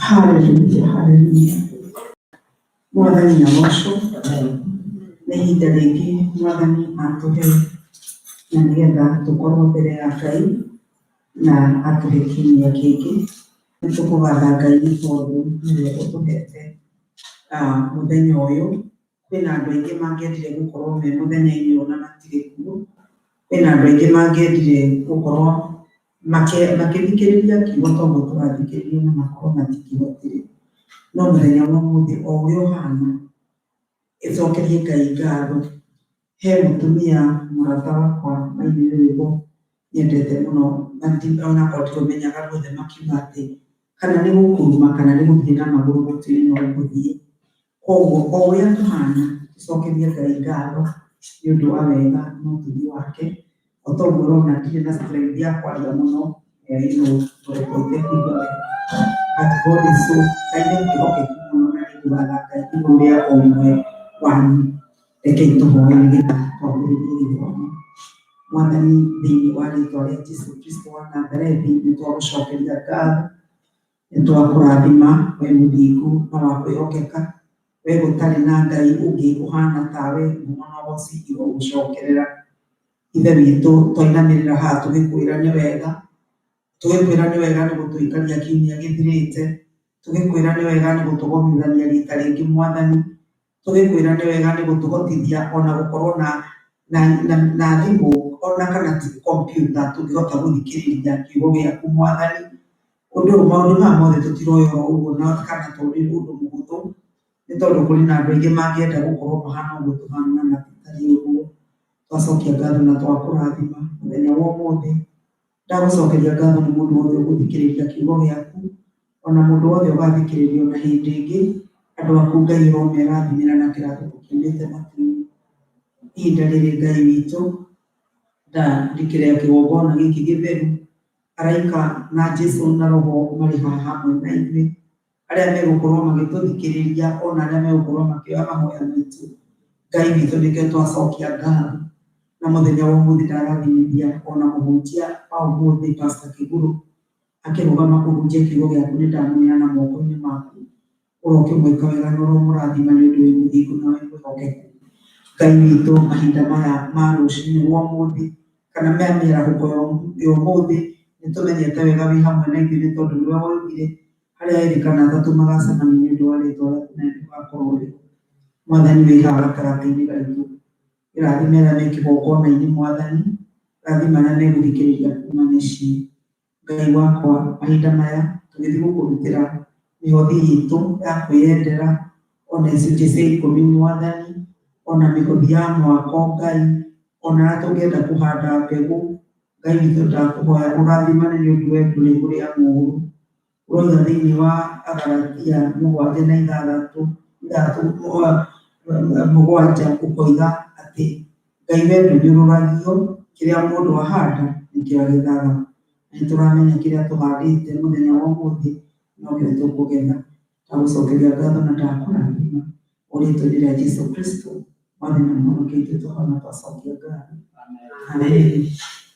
Hallelujah, hallelujah. Mwathani nyamosho nĩ ihinda rĩngĩ Mwathani atũhe na nĩgetha tũkorwo mbere ya Ngai na atũhe kiumia kĩngĩ. Nĩ tũkũgatha Ngai nĩ tondũ nĩwe ũtũhete mũthenya ũyũ. Kwĩna andũ aingĩ mangĩendire gũkorwo me mũthenya-inĩ ũyũ na matirĩ kuo. Kwĩna andũ aingĩ mangĩendire gũkorwo makĩthikĩrĩria kiugo tondũ tũrathikĩrĩria na makorwo matikĩhotire. No mũthenya wa ũmũthĩ o ũrĩa ũhana, ĩcokerie Ngai ngatho. He mũtumia mũrata wakwa mainire rwĩmbo nyendete mũno, onakorwo ndiũmenyaga ruothe, makiuga atĩ kana nĩ gũkuruma kana nĩ gũthiĩ na magũrũ gũtirĩ no gũthiĩ. Koguo o ũrĩa tũhana tũcokerie Ngai ngatho nĩ ũndũ wa wega na ũtugi wake. O toguo ũrona ndirĩ na strength ya kwaria mũno, tondũ itekũigua wega. But God is so, Ngai nĩ mwĩhokeku mũno na nĩ ngũgatha Ngai igũrũ rĩa o ũmwe wanyu. Rekei tũhoe nĩgetha twambĩrĩrie gĩthomo. Mwathani, thĩinĩ wa rĩĩtwa rĩa Jesũ Kristo wa Nazarethi, nĩ twagũcokeria ngatho, nĩ twakũrathima we mũthingu na wa kwĩhokeka. We gũtarĩ na Ngai ũngĩ ũhana tawe, ngumo na ũhooci igũgũcokerera. Ithe witũ, twainamĩrĩra haha tũgĩkwĩra nĩ wega. Tũgĩkwĩra nĩ wega nĩ gũtũikaria kiumia gĩthirĩte. Tũgĩkwĩra nĩ wega nĩ gũtũgomithania rita rĩngĩ Mwathani. Tũgĩkwĩra nĩ wega nĩ gũtũhotithia ona gũkorwo na thimũ ona kana kompiuta tũngĩhota gũthikĩrĩria kiugo gĩaku Mwathani. Maũndũ maya mothe tũtiroya o ũguo kana tondũ nĩ ũndũ mũhũthũ, nĩ tondũ kũrĩ na andũ aingĩ mangĩenda gũkorwo mahana ũguo tũhana na matitariĩ ũguo. Twacokia ngatho na twakũrathima mũthenya wa ũmũthĩ. Ndagũcokeria ngatho nĩ mũndũ wothe ũgũthikĩrĩria kiugo gĩaku, ona mũndũ wothe ũgathikĩrĩria ona hĩndĩ ĩngĩ. Andũ aku Ngai ũromerathimĩra na kĩrathimo kiumĩte matu-inĩ. Ihinda rĩrĩ Ngai witũ, ndandĩkĩra kĩgongona gĩkĩ gĩtheru, araika na Jesũ na Roho marĩ haha hamwe na ithuĩ, arĩa megũkorwo magĩtũthikĩrĩria ona arĩa megũkorwo makĩoya mahoya maitũ. Ngai witũ nĩkĩo twacokia ngatho na mũthenya wa ũmũthĩ ndarathimithia ona mũhunjia wa ũmũthĩ Pastor Kĩgũrũ akĩrũgama kũhunjia kiugo gĩaku, nĩ ndamũneana moko-inĩ maku. Ũroke mwĩka wega na ũromũrathima nĩ ũndũ wĩ mũthingu na wĩ mwĩhokeku. Ngai witũ, mahinda maya ma rũciinĩ rwa ũmũthĩ kana maya mĩarahũko ya ũmũthĩ, nĩ tũmenyete wega wĩ hamwe na ithuĩ, nĩ tondũ nĩwe woigire harĩa erĩ kana atatũ magacemania nĩ ũndũ wa rĩĩtwa rĩaku na nĩũgakorwo ũrĩ ho. Mwathani wĩ haha gatagatĩ-inĩ gaitũ. Irathime arĩa me kĩgongona-inĩ Mwathani, rathima arĩa megũthikĩrĩria kuuma mĩciĩ. Ngai wakwa, mahinda maya tũgĩthiĩ gũkũrutĩra mĩhothi itũ ya kwĩyendera, ona icunjĩ cia ikũmi Mwathani, ona mĩhothi ya mwako Ngai, ona arĩa tũngĩenda kũhanda mbegũ. Ngai witũ ndakũhoya ũrathimane nĩ ũndũ we ndũrĩ ũrĩa mũũru. Ũroiga thĩinĩ wa Agalatia 7:7 ũkoiga atĩ Ngai we ndũnyũrũragio, kĩrĩa mũndũ ahanda nĩkĩo agethaga. Nĩ tũramenya kĩrĩa tũhandĩte mũthenya wa ũmũthĩ nokĩo tũkũgetha. Ndagũcokeria ngatho na ndakũrathima rĩĩtwa-inĩ rĩa Jesũ Kristo Mwathani na Mũhonokia witũ tũhoya twacokia ngatho. Amen.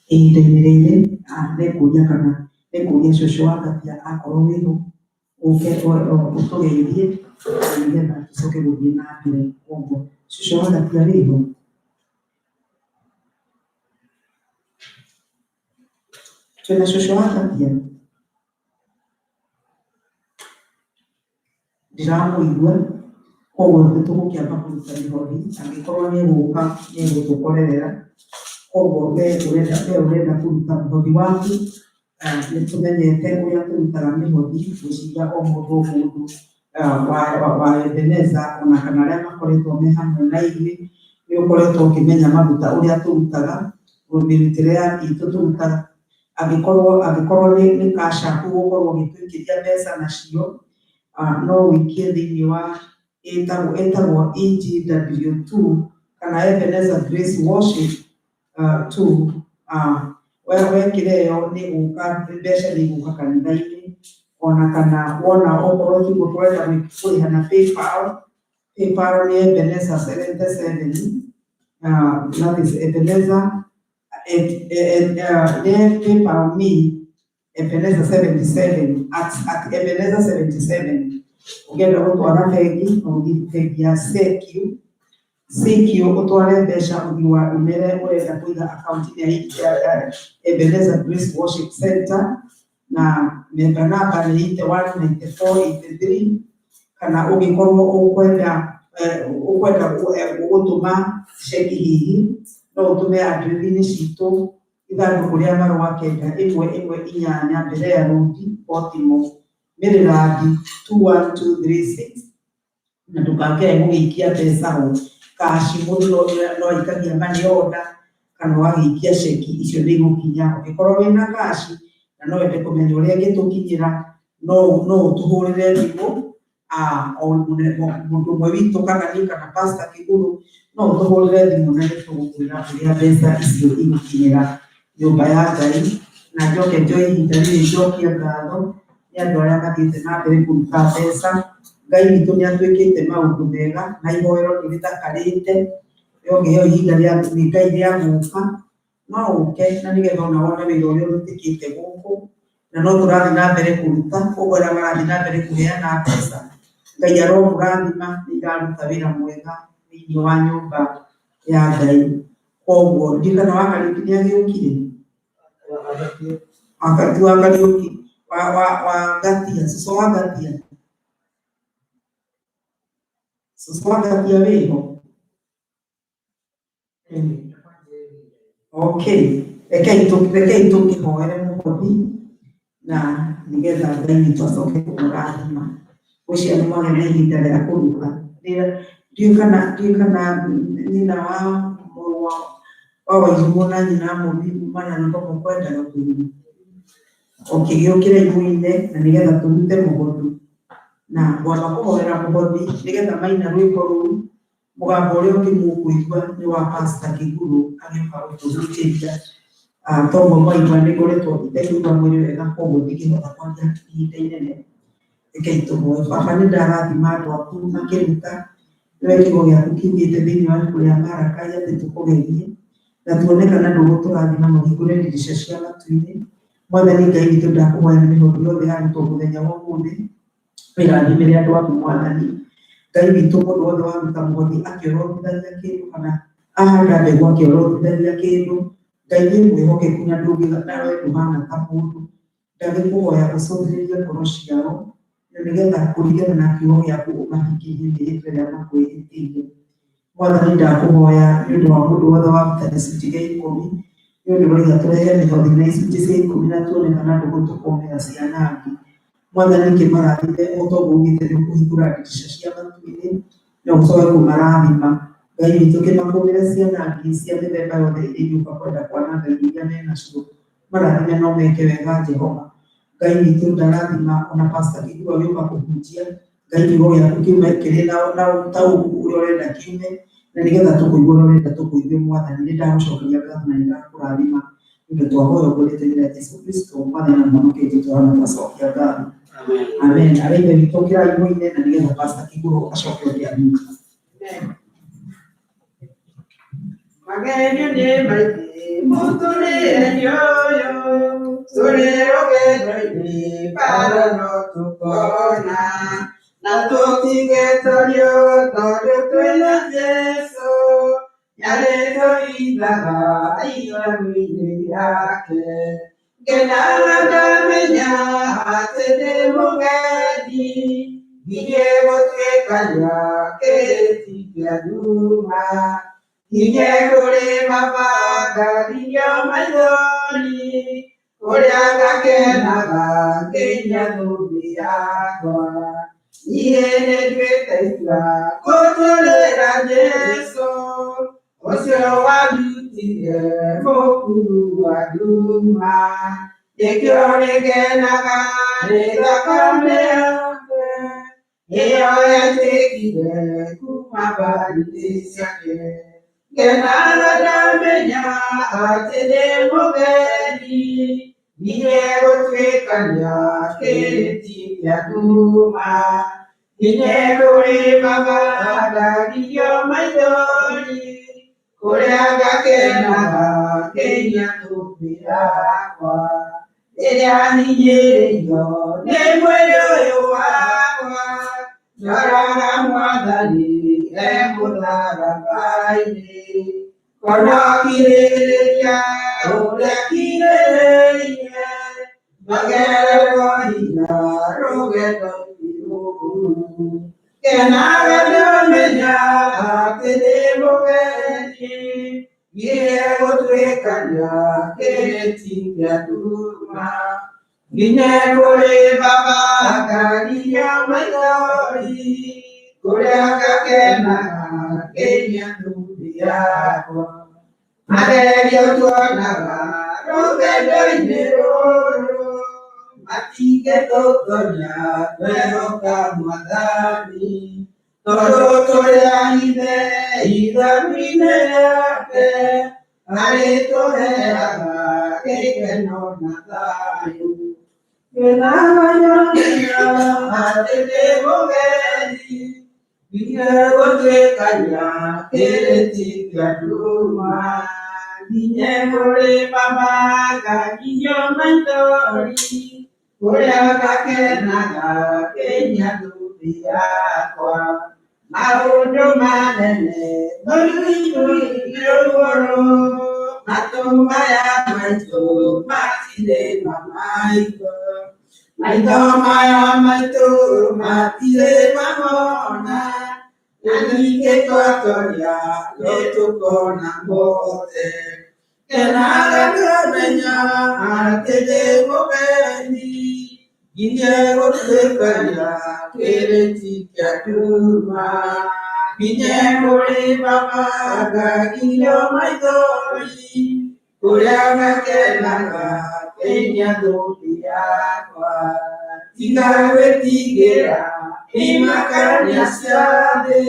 Ihinda-inĩ rĩrĩ nĩngũria cũcũ wa Ngathia akorwo wĩ ho, ũke ũtũgeithie nĩgetha tũcoke gũthiĩ na mbere ũguo. Cũcũ wa Ngathia wĩ ho? Twĩna cũcũ wa Ngathia? Ndiramũigua, koguo nĩtũgũkĩamba kũruta mĩhothi. Angĩkorwo nĩ egũka nĩ egũtũkorerera. Koguo we ũrenda kũruta mũhothi waku, nĩ tũmenyete ũrĩa tũrutaga mĩhothi gũciria o mũndũ o mũndũ wa Ebeneza ona kana arĩa makoretwo me hamwe na ithuĩ. Nĩ ũkoretwo ũkĩmenya maruta ũrĩa tũrutaga, mĩrutĩre itũ tũrutaga. Angĩkorwo nĩ cash app ũgũkorwo ũgĩtũikĩria mbeca nacio, no wĩikie thĩinĩ wa ĩtagwo EGW2 kana Ebenezer Grace Worship 2. Wekĩra ĩyo nĩ gũka mbeca nĩ igũka kanitha-inĩ, ona kana wona okorwo kiugo tũrenda kũrĩha na PayPal nĩ Ebenezer 77, that is Ebenezer nĩ PayPal me Ebenezer 77, at Ebenezer 77, ugenda gutwara bengi bengi ya CQ utware mbeca ugiwa umere urenda kuiga account ya Ebenezer Grace Worship Center na member number ni 19483 kana ugikorwo ukwenda gutuma cheki hihi no utume address-ini citu ithanduku ria marua kenda 118 mbere ya rudi Baltimore Maryland 21236 na ndukakere gugiikia mbeca ho kaci mundu no ikagia money order kana wagiikia cheki icio ni gukinya ugikorwo wina kaci na no wende kumenya uria gitukinyira no tuhurire thimu mundu umwe witu kana ni kana Pastor Kiguru no tuhurire thimu na nitugukwira uria mbeca icio igukinyira nyumba ya Ngai na njoke njoe ihinda rĩrĩ njokie ngatho nĩ andũ arĩa mathiĩte na mbere kũruta mbeca. Ngai witũ nĩ atwĩkĩte maũndũ mega na ihoero nĩ rĩthakarĩte rĩongeo ihinda rĩa Ngai rĩa gũka no ũke na nĩgetha ona wone wĩra ũrĩa ũrutĩkĩte gũkũ na no tũrathiĩ na mbere kũruta koguo arĩa marathiĩ na mbere kũheana mbeca Ngai aromũrathima nĩ iraruta wĩra mwega thĩinĩ wa nyũmba ya Ngai. Koguo ndirikana wa Kariuki nĩ agĩũkire wakati wa Kariuki wa Gatia Suso wa Gatia wĩho. Okay, rekei tũkĩhoere mũhothi na nĩgetha Ngai witũ acoke kũmũrathima ũcio nĩ mwage na ihinda rĩa kũruga. Ndiũĩ kana nyina wa mũrũ wa Wairimu na nyina Mũmbi kumana na tomo kwendaga kũruga ũkĩgĩũkĩra igu-inĩ na nĩgetha tũrute mũhothi na gwamba kũhoera mũhothi nĩgetha maina rwĩmbo rũu mũgambo ũrĩa ũngĩ mũkũigua nĩ wa Pastor Kiguru agĩũka gũtũhunjĩria toguo mwaigua nĩ ngoretwo itekũigua mwĩrĩ wega koguo ndingĩhota kwaria ihinda inene. Rekei tũhoe. Baba nĩ ndarathima andũ aku makĩruta nĩwe kiugo gĩaku kiugĩte thĩinĩ wa ibuku rĩa Malakai atĩ tũkũgerie na tuone kana ndũgũtũrathima na ũhingũre ndirica cia matu-inĩ. Mwathani Ngai witũ ndakũhoya na mĩhothi yothe yarutwo mũthenya wa ũmũthĩ wĩrathimĩre andũ aku Mwathani Ngai witũ. Mũndũ wothe waruta mũhothi akĩorotithagia kĩndũ kana ahanda mbegũ akĩorotithagia kĩndũ Ngai nĩ mwĩhokeku na nawe ndũhana ta mũndũ. Ndagĩkũhoya ũcũthĩrĩrie ngoro ciao na nĩgetha kũringana na kiugo gĩaku ũmahingĩrie mĩĩhĩtwa ĩrĩa makwĩhĩtĩire. Mwathani ndakũhoya nĩ ũndũ wa mũndũ wothe waruta gĩcunjĩ gĩa 10 nĩ ũndũ ũroiga tũrehe mĩhothi na icunjĩ cia 10 na tuone kana ndũgũtũkomera ciana angĩ. Mwathani kĩmarathime o toguo ugĩte nĩ ũkũhingũra ndirica cia matu-inĩ na ũcoke kũmarathima. Ngai witũ kĩmakũmĩre ciana angĩ cia mĩthemba yothe iria ingĩũka kwenda kwananga iria menacio. Marathime no meke wega Jehova. Ngai witũ ndarathima ona Pastor Kiguru agĩũka kũhunjia. Ngai kiugo gĩaku kiume kĩrĩ na ũtaũku ũrĩa ũrenda kiume na nĩgetha tũkũigua ũrĩa ũrenda tũkũigue. Mwathani nĩ ndagũcokeria ngatho na nĩ ndakũrathima nĩ ũndũ twahoya ũguo rĩĩtwa-inĩ rĩa Jesũ Kristo Mwathani na Mwokozi witũ tũracokia ngatho. Amen. Arĩa ithe witũ kĩrai mũine na nĩgetha Pastor Kiguru acoke ũkĩanĩte. Magenio nĩ maingĩ mũtũrĩre-inĩ ũyũ tũrĩ rũgendo-inĩ bara no tũkona na tũtige tũrio tondũ twĩna Jesũ nĩarĩtũithaga iramu-inĩ rĩake. Ngenaga ngamenya atĩ ndĩ mũgendi ngirie gũtuĩkania kĩrĩti kĩa nduma. Ngirie kũrĩ mabangario maithori kũrĩa ngakenaga ngĩinia thũmbĩ yakwa. Niĩ nĩnduĩte itua gũtũũrĩra Jesũ ũcio wandutire mũkuru wa nduma. Nĩkĩo nĩngenaga nĩ thakame yake ĩyo yetĩkire kuma mbari-inĩ ciake. Ngenaga ndamenya atĩ ndĩ mũgeni ngirie gũtuĩkania kĩrĩti kĩa nduma. Ngirie kũrĩ mabangario maithori kũrĩa ngakenaga ngĩinia thũmbĩ yakwa. Elianiyeyo, Nemoyo Yoawa, Narara Mwadani, Emudara Baile, Konakireya, Orekireya, Magere Rohina, Rogeto Piru, Kenara Domenya, Tedemo Veni, Yego Tuekanya, Keneti Yaduma, Ginekore Baba, Kariya Mayori, Koreaka Kena, Kenya Nubiako, Maderio Tuanara, Rogedo Inero, Matike Totonya, Veroka Madani, Totoya Ide, Ida Mineake, Areto Hera, Kekeno Natayu, Kenaya, Atete Bogedi, Vinegote Kanya, Kereti Kaduma, Vinegore Baba, Kakiyo Mantori, Korea Kakenaga, Kenya Dubiakwa, Maudo Manene, Nuri Yoro, Matumaya Maito, Matide Mamaito, Maya Maito, Matide Mamona, Nanike Totoria, Loto Kona Mote, Kenara Domenya, Atede Mobeni, Ginero Sekaya, Kereti Katuma, Ginero Baba, Gagiyo Maitori, Koreana Kenaga, Kenya Dobiakwa, Tigawe Tigera, Imakanya Siade,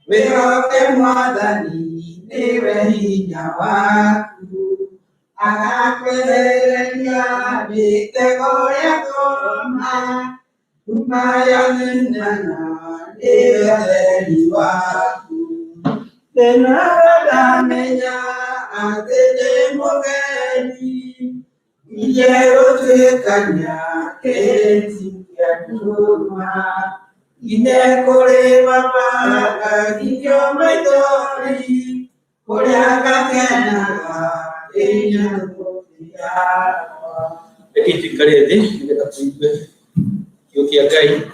Veroke Mwadani, Nevehinya Watu, Akakwelenya, Vitegoya Goma, Umaya Nindana, Neveli Watu, Tenara Menya, Atede Mogeni, Ijero Tekanya, Keti Yaduma, Inekore Baba, Gagiyo Maitori, Koreaka Kenaga, Kenya Dubiakwa. Begitu kali ini kita tujuh Yogi Agai.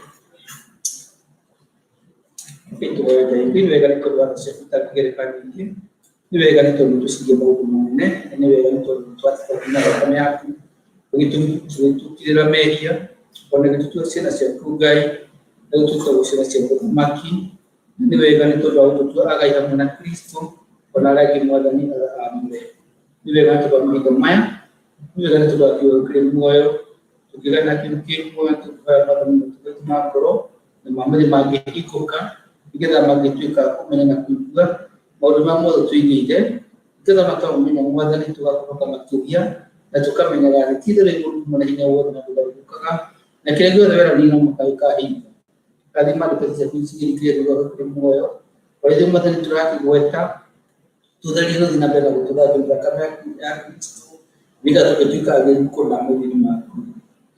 Itu Agai ini vegan itu luar sekitar kiri pagi ini. Ini vegan itu untuk segi bau kumane. Ini vegan itu untuk atas kami aku. Begitu tidak media. Kalau itu sih nasi kugai. Itu tahu sih nasi maki. Ini vegan itu untuk Agai yang menak Kristo. Kalau lagi modalnya ambil. Ini vegan itu bagi kemaya. Ini vegan itu bagi krim oil. Kita nak krim oil itu pada itu makro. Nama dia magi ikoka. Kita magi itu aku menak juga. Mau mau itu ini je. Kita nak tahu menak modal itu aku pakai dia. Dan juga menak kita lagi menanya orang yang baru buka. Nah kira-kira ada di nama kain. Kali mana kita sendiri kira juga krim oil. Kalau itu modal itu lagi buatnya. Tudo ali não bela tudo ali para cá vida to que fica ali com na mão de uma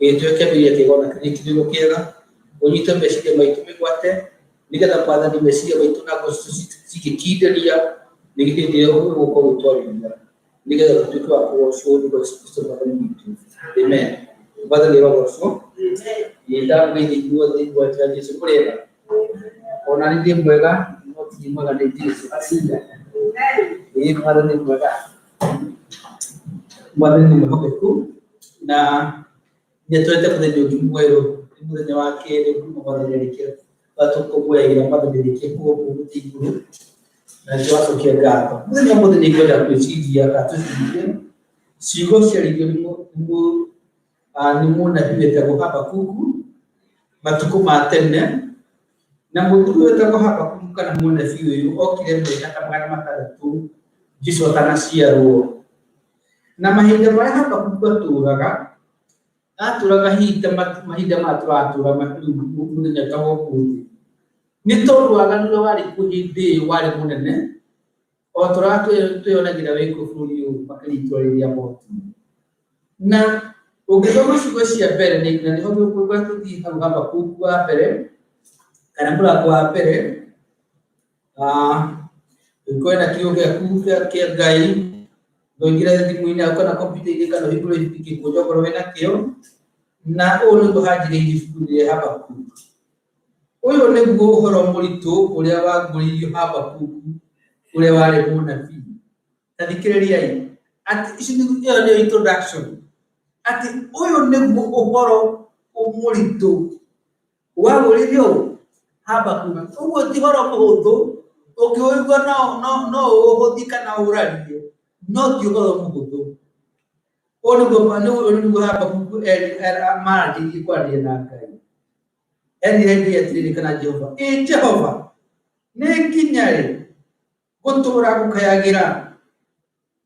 e tu que via que agora que tu que era hoje também se que vai tu me guate liga da pada de Messi vai tu na costa se que kida ali liga de Deus o condutor liga da tu que a o show do gosto para mim amen bada leva o show e da vai de duas de duas já de surpresa onani de moega não tinha moega de isso assim ini kemarin ini mereka kemarin ini aku na dia tu ada pada jogi muero itu pada nyawa ke dia pun pada jadi ke atau kau buat yang pada jadi ke kau pun tinggal na jua tu ke gato itu yang pada tinggal aku sih dia kata sih go sih dia mu nimu na dia tak apa kuku batuku matennya namun tu tak apa kuku kan mu na fiu o kira mereka tak makan makan tu jiso tanasia ro na mahida mai hapa kubatura ka atura ka hita mahida matura munya tawo puti nito ruaga no wali kuhide wali munene otura to yona gira we ko fluyo makali to ya moto na Ukisoma ciugo cia mbere na niho tũkũigua tũthiĩ hau Habakuku wa mbere kana mũrango wa mbere kwĩna kiugo gĩaku kĩa Ngai ndoingĩre thimũ-inĩ yaku kana kompiuta-inĩ kana ũhingũre ibuku kĩngĩ okorwo wĩna kĩo, na ũũ nĩguo hanjĩrĩirie ibuku rĩa Habakuku. Ũyũ nĩguo ũhoro mũritũ ũrĩa wambũrĩirio Habakuku ũrĩa warĩ mũnabii. Na thikĩrĩriai, atĩ ĩyo nĩyo introduction, atĩ ũyũ nĩguo ũhoro mũritũ wagũrĩrio Habakuku. Ũguo ti ũhoro mũhũthũ, ũngĩũigua no ũhũthie kana ũrarie, no ti ũhoro mũhũthũ. Ũyũ nĩguo Habakuku marangĩrĩirie kwaria na Ngai. Erire atĩrĩrĩ kana Jehova, Jehova, nĩ nginya rĩ gũtũũra ngũkayagĩra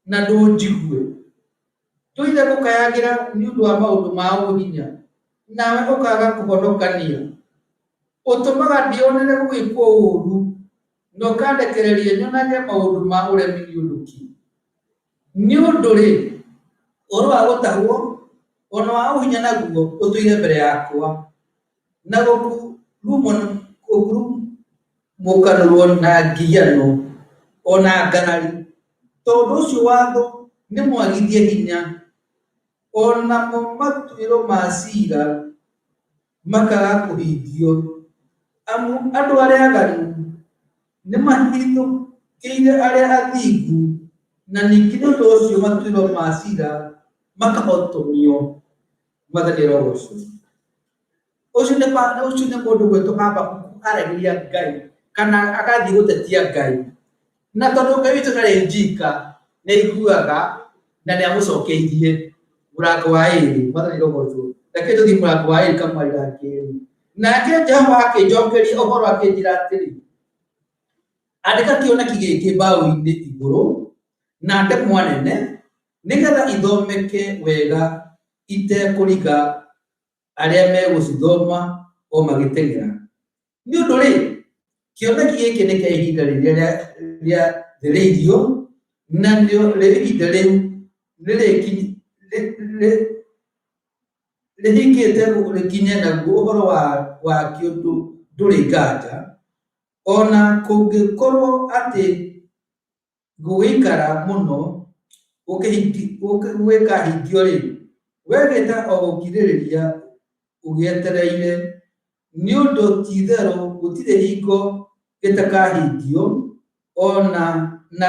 na ndũnjigue? Tũire ngũkayagĩra nĩ ũndũ wa maũndũ ma ũhinya, nawe ũkaga kũhonokania. Ũtũmaga ndĩonere gwĩkwo ũũru, na ũkandekereria nyonage maũndũ ma ũremi nĩ ũndũ ki. Nĩ ũndũ rĩ, ũhoro wa gũtahwo ona wa ũhinya naguo ũtũire mbere yakwa, na gũkurumũkanĩrwo na ngiano ona ngarari. Tondũ ũcio watho nĩ mwagithie hinya, onamo matuĩro ma ciira makaga kũhingio. Amu andũ arĩa aganu nĩ mahithũkĩire arĩa athingu, na ningĩ nĩ ũndũ ũcio matuĩro ma ciira makahotomio. Mwathani arogocwo. Ũcio nĩ mũndũ gwĩtwo Habakuku aragĩria Ngai kana agathiĩ gũtetia Ngai. Na tondũ Ngai witũ ndarĩ njika, nĩ aiguaga na nĩ amũcokeirie. Mũrango wa 2, Mwathani arogocwo. Reke tũthiĩ mũrango wa 2 kamwari ga kerĩ. Nake Jehova akĩnjokeria ũhoro akĩnjĩra atĩrĩ, andĩka kĩoneki gĩkĩ mbaũ-inĩ igũrũ na ndemwa nene, nĩgetha ithomeke wega itekũriga arĩa megũcithoma o magĩteng'era. Nĩ ũndũ rĩ, kĩoneki gĩkĩ nĩ kĩa ihinda rĩrĩa rĩathĩrĩirio, na ihinda rĩu rĩhingĩte rĩkinye, naguo ũhoro wakĩo ndũrĩ nganja. Ona kũngĩkorwo atĩ gũgĩikara mũno gũgĩkahingio rĩ, wegĩta o gũkirĩrĩria ũgĩetereire, nĩ ũndũ ti-itherũ gũtirĩ hingo gĩtakahingio, ona na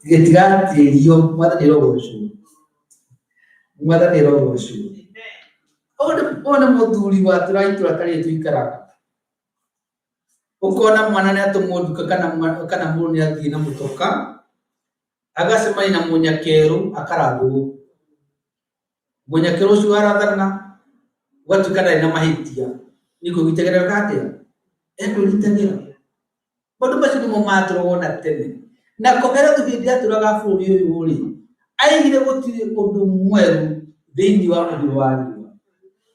gĩtigatĩrio. Mwathani arogocwo. Mwathani arogocwo. Ũyũ nĩ mũthuri wa itũra ta rĩrĩ tũikaraga. Ũkona mwana nĩ atũmwo nduka kana mũndũ nĩ athiĩ na mũtoka, agacemania na mũnyakerũ akarathwo. Mũnyakerũ ũcio arathana, ũgatuĩka ndarĩ na mahĩtia. Nĩ kwĩgitagĩra atĩa? Ekwĩgitagĩra. Maũndũ macio nĩmo matũragwo na tene. Na Koberethu hĩndĩ atũraga bũrũri ũyũ rĩ, aigire gũtirĩ ũndũ mwerũ thĩinĩ wa mũthiro wa riũa.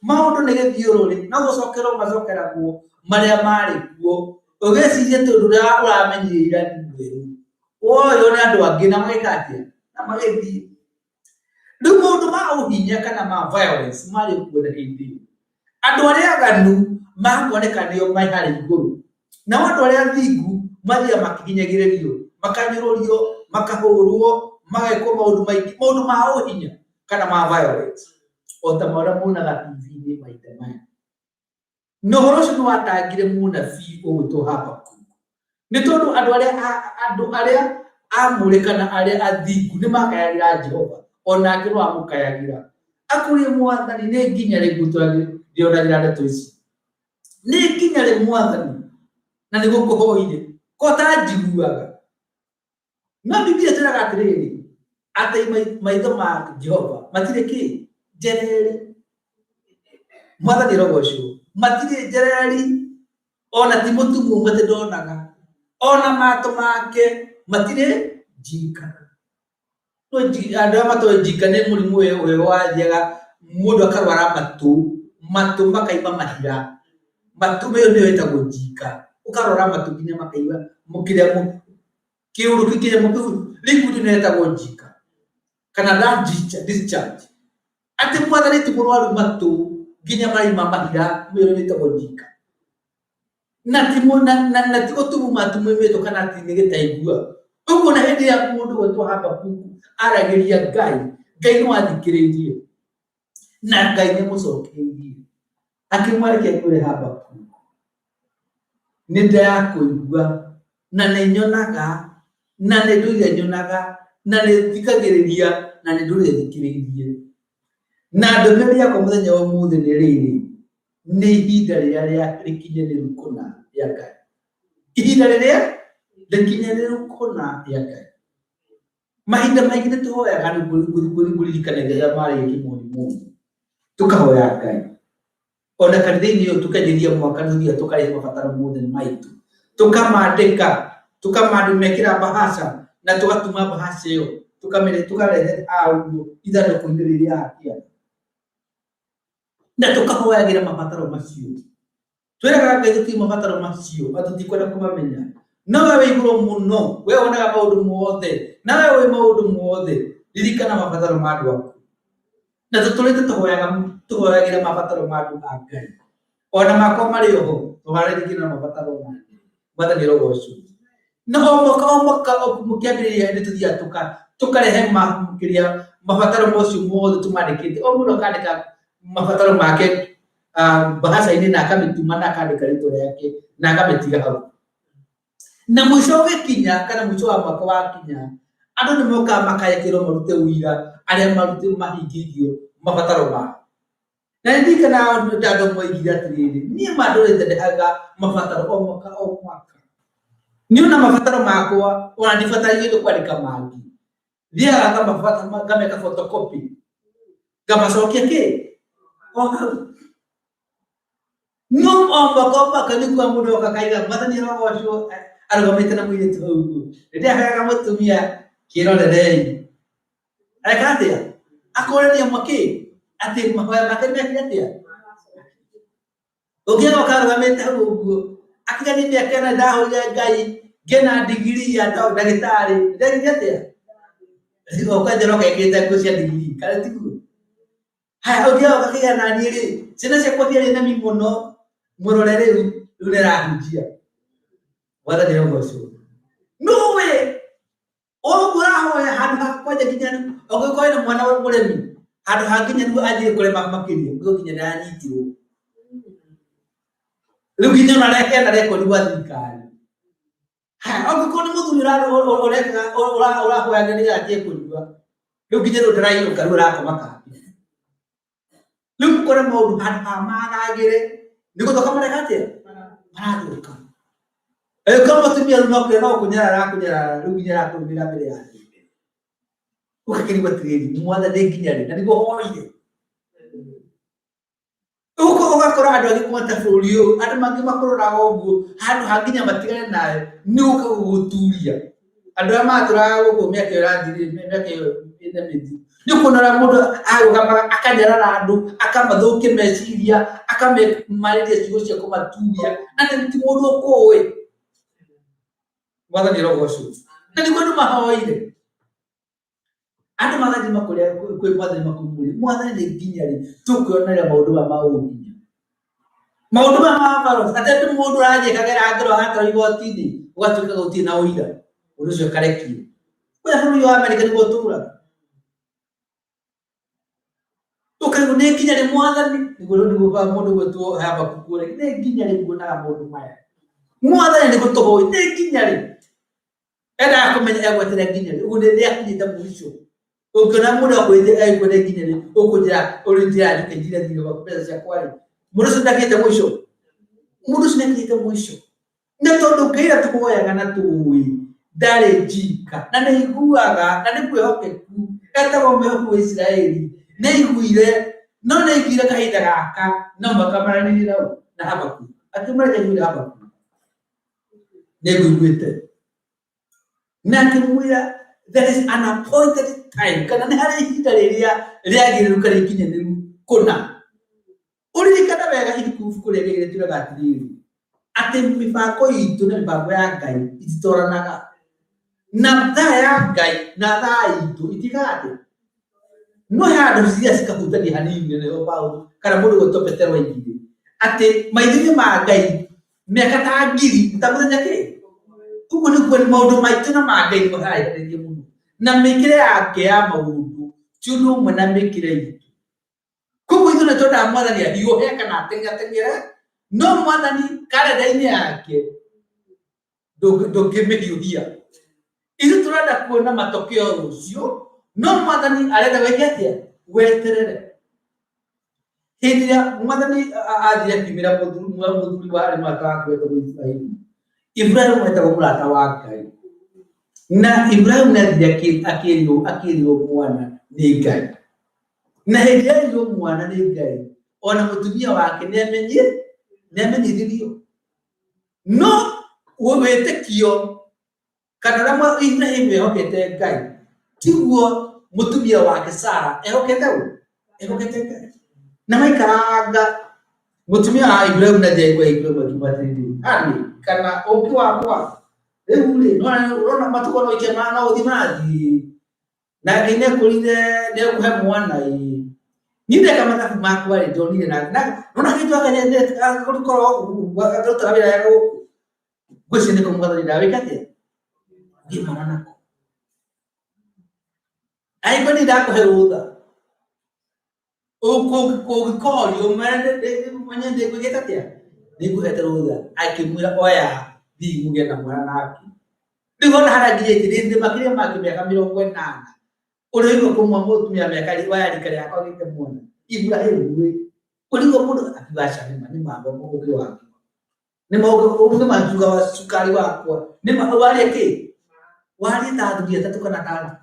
Maũndũ nĩ gĩthiũrũrĩ, no gũcokerwo macokeragwo marĩa marĩ kuo. Ũgĩciria tondũ ũrĩa ũramenyire nĩ mwerũ, woywo nĩ andũ angĩ na magĩka atĩa? Na magĩthiĩ. Rĩu maũndũ ma ũhinya kana ma violence marĩ kuo na hĩndĩ ĩyo. Andũ arĩa aganu makoneka nĩo marĩ harĩ igũrũ, nao andũ arĩa athingu mathiaga makĩhinyagĩrĩrio, makanyũrũrio, makahũrwo, magekwo maũndũ maingĩ, maũndũ ma ũhinya kana ma violence, o ta marĩa muonaga TV-inĩ maita maya. Na ũhoro ũcio nĩ watangire mũnabii ũgwĩtwo Habakuku. Nĩ tondũ andũ arĩa amũre kana arĩa athingu nĩ makayagĩra Jehova, onake no amũkayagĩra. Akũrie Mwathani, nĩ nginya rĩ ngũtũragĩra ndeto ici? Nĩ nginya rĩ Mwathani? Na nĩ gũkũhoire ko ta njiguaga. No Biblia ĩtwĩraga atĩrĩrĩ, atĩ maitho ma Jehova matirĩ kĩ? Njereri. Mwathani arogocwo. Matirĩ njereri, ona ti mũtumumu atĩ ndonaga, ona matũ make matirĩ njika. Andũ arĩa matoĩ njika nĩ mũrimũ ũyũ wathiaga mũndũ akarwara matũ makaima mahira. Matũ ĩyo nĩyo ĩtagwo njika. Ũkarwara matũ nginya makaima kĩũrũ kĩnginya mũkihu, rĩu nĩyo ĩtagwo njika. kana discharge ati mwathani ti murwaru matu nginya mai mamahira mwiro nitagojika na ti otumu matu mwemeto kana ati nigitaigua uguo na hindi ya mundu wetwo Habakuku arageria Ngai no athikiririe na Ngai ni mucokeirie akimwarekia kure Habakuku ni ndakuigua na ni nyonaga na ni nduire nyonaga na ni thikagiriria na ni nduire thikiririe na ndũmĩrĩri yakwa mũthenya wa ũmũthĩ nĩ rĩrĩ nĩ ihinda rĩrĩa rĩkinyanĩru kũna rĩa Ngai ihinda rĩrĩa rĩkinyanĩru kũna rĩa Ngai mahinda maingĩ nĩ tũhoyaga nĩ kũririkanagia marĩ kĩmũrimũ tũkahoya Ngai ona kanitha-inĩ ũyũ tũkenyeria mwaka nũthia tũkarehe mabataro mothe maitũ tũkamandĩka mekĩra bahasha na tũgatuma bahasha ĩyo tũkarehe ũguo ithandũkũ-inĩ rĩrĩa hakia na tũkahoyagĩra mabataro macio twĩraga Ngai tũtirĩ mabataro macio na tũtikwenda kũmamenya no we wĩ igũrũ mũno we wonaga maũndũ mothe na we wĩ maũndũ mothe ririkana mabataro ma andũ aku na tũtũrĩte tũhoyagĩra mabataro ma andũ a Ngai ona makwa marĩ oho tũharĩrĩrie mabataro ma Mwathani arogocwo na o mwaka mũkĩambĩrĩria nĩ tũthiaga tũkarehe mabataro macio mothe tũmandĩkĩte o mũndũ akandĩka mabataro make bahasha-inĩ na akamĩtuma na akandĩka rĩtwa rĩake na akamĩtiga hau na mũico ũgĩkinya kana mũico wa mwaka wakinya andũ nĩ mokaga makayekĩrwo marute ũira arĩa mahingĩirio mabataro mao na ndirikanaga andũ moigire atĩrĩrĩ niĩ mandũrĩte ndehaga mabataro o mwaka niona mabataro makwa ona ndibatairie kwandĩka mangĩ thiaga ngameka photocopy ngamacokia o hau no mwaka nĩkuo mũndũ oka akaiga Mwathani arogocwo arũgamĩte na mũirĩtu hau ũguo rĩrĩa aheaga mũtumia kĩrorerei areka atĩa akũrania atĩ mahoya make mekire atĩa ũngĩaga ũkarũgamĩte hau ũguo akigani mĩaka ĩna ndahũrire Ngai ngĩna degree ya ndagĩtarĩ ndekire atĩa ũkanjĩra ũkekĩrĩte nguo cia degree kana tiguo haya ũngĩaga ũkakĩgĩa na niĩ ciana ciakwa ciarĩ nemi mũno mũrore rĩu nĩrahunjia Mwathani arogocwo no we ũguo ũrahoya handũ ha kwanja nginya ũngĩkorwo na mwana wa mũremi handũ ha nginya nĩguo anjie kũrema makĩria nĩguo nginya ndanyitirwo rĩu nginya ũnarehe na rekondi gwa thirikari haya ũngĩkorwo nĩ mũthuri ũrahoyagĩrĩra anjie kũnyua rĩu nginya rĩu ndarainũka rĩu ũrakoma kambĩ rĩu kũrĩ maũndũ handũ ha magagĩre nĩ gũthoka mareka atĩa marathũka kama mũtumia rĩu no kũnyarara rĩu nginya arakũrũmĩra mbere ya andũ ũgakĩrigwo atĩrĩrĩ Mwathani nginya rĩ na nĩguo hoire ũgakora andũ agĩkũmata bũrũri ũyũ andũ mangĩ makũroraga ũguo handũ ha nginya matigane nawe nĩ ũka gũgũturia andũ arĩa matũraga gũkũ mĩaka ĩyo ĩrathirire mĩaka ĩyo ĩna mĩthiru nĩ ũkuona mũndũ arũgamaga akanyarara andũ akamathũkia meciria akamarĩria ciugo cia kũmaturia na ti mũndũ ũkũũĩ Mwathani arogocwo na nĩguo andũ mahoire andũ magathima kwĩ Mwathani makumũrie Mwathani nĩ nginya rĩ tũkwĩonera maũndũ ma maũnginya maũndũ ma barons atĩ mũndũ ũranjĩkagĩra ngero atwarwo igoti-inĩ ũgatuĩka gũtirĩ na ũira ũndũ ũcio ũkarekio kũrĩa bũrũri wa Amerika nĩguo tũraga ũkaigua nĩ nginya rĩ Mwathani nĩguo mũndũ gwĩtwo Habakuku nĩ nginya rĩ nguonaga maũndũ maya Mwathani nĩguo tũhoĩ nĩ nginya rĩ endaga kũmenya egwetere nginya rĩ ũguo nĩ akinyĩte mũico ũngĩona mũndũ akwĩrĩte nĩ nginya rĩ ũkũnjĩra ũrĩ njĩra njũke njire thĩinĩ wa mbeca ciakwa rĩ mũndũ ũcio ndakinyĩte mũico nĩ tondũ Ngai ũrĩa tũmũhoyaga na tũĩ ndarĩ njika na nĩ aiguaga na nĩ kwĩhokeku etagwo mwĩhoku wa Isiraeli nĩ aiguire no nĩ aiguire kahinda gaka no makamaranirie na Habakuku akĩmũrekeria Habakuku nĩ aiguĩte na akĩmwĩra there is an appointed time kana nĩ harĩ ihinda rĩrĩa rĩagĩrĩru kana ikinyanĩru kũna ũririkana wega ibuku rĩrĩa rĩgĩrĩire tuoraga atĩrĩrĩ atĩ mĩbango itũ na mĩbango ya Ngai ititwaranaga na thaa ya Ngai na thaa itũ itigaga atĩ no handu cia cikahutania hanini nĩho Paulo kana mũndũ gwĩtwo Petero aingire atĩ maitho-inĩ ma Ngai mĩaka ta ngiri ta mũthenya kĩ ũguo nĩguo maũndũ maitũ na ma Ngai nĩmaraihanĩrĩirie mũno na mĩkĩre yake ya maũndũ ti ũndũ ũmwe na mĩkĩre itũ. Koguo ithuĩ nĩtwendaga Mwathani ahiũhe kana ateng'ere, no Mwathani karenda-inĩ yake ndũngĩmĩhiũhia. Ithuĩ tũrenda kuona matokeo rũciũ, no Mwathani arenda wĩke atĩa? Weterere. Hĩndĩ ĩrĩa Mwathani athire akiumĩra mũthuri warĩ mũrata wake wetagwo Iburahĩmu. Iburahĩmu wetagwo mũrata wa Ngai. Na Iburahĩmu nĩathire akĩĩrwo mwana nĩ Ngai. Na hĩndĩ ĩrĩa erirwo mwana nĩ Ngai, ona mũtumia wake nĩamenyithirio. No wĩtĩkio kana ũrĩa Iburahĩmu ehokete Ngai, tiguo mũtumia wake Sara ehokete Ngai. Na maikaranga mũtumia wa Iburahĩmu na Ngai Iburahĩmu akiuga atĩrĩrĩ, kana ũngĩ wakwa rĩu rĩ ũrona matukũ no ikema no ũthiĩ marathiĩ na Ngai nĩekũhe mwana ĩ niĩ ndeka mathabu makwa rĩ ndonire na nona kĩndũ gũkorwo akarutaga wĩra wega gũkũ ngwĩciria nĩkũ Mwathani ndawĩka atĩa ngĩmana nako angĩkorwo nĩ ndakũhe rũtha ũngĩkorio mwenye ndĩngwĩkĩte atĩa nĩngũhete rũtha akĩmwĩra oya thiĩ mũgĩe na mwana nake. Rĩu ona harĩa nginyĩte ndĩ makĩria make mĩaka 80 ũrĩgwo kũmwa mũtumia mĩaka waya rika rĩakwa gĩte mwana Iburahĩmu ũrĩgwo mũndũ akiuga aca nĩ mamba mũgĩ wake nĩ makiuga wa cukari wakwa nĩ warĩa kĩ warĩa ta athuri atatũ kana ta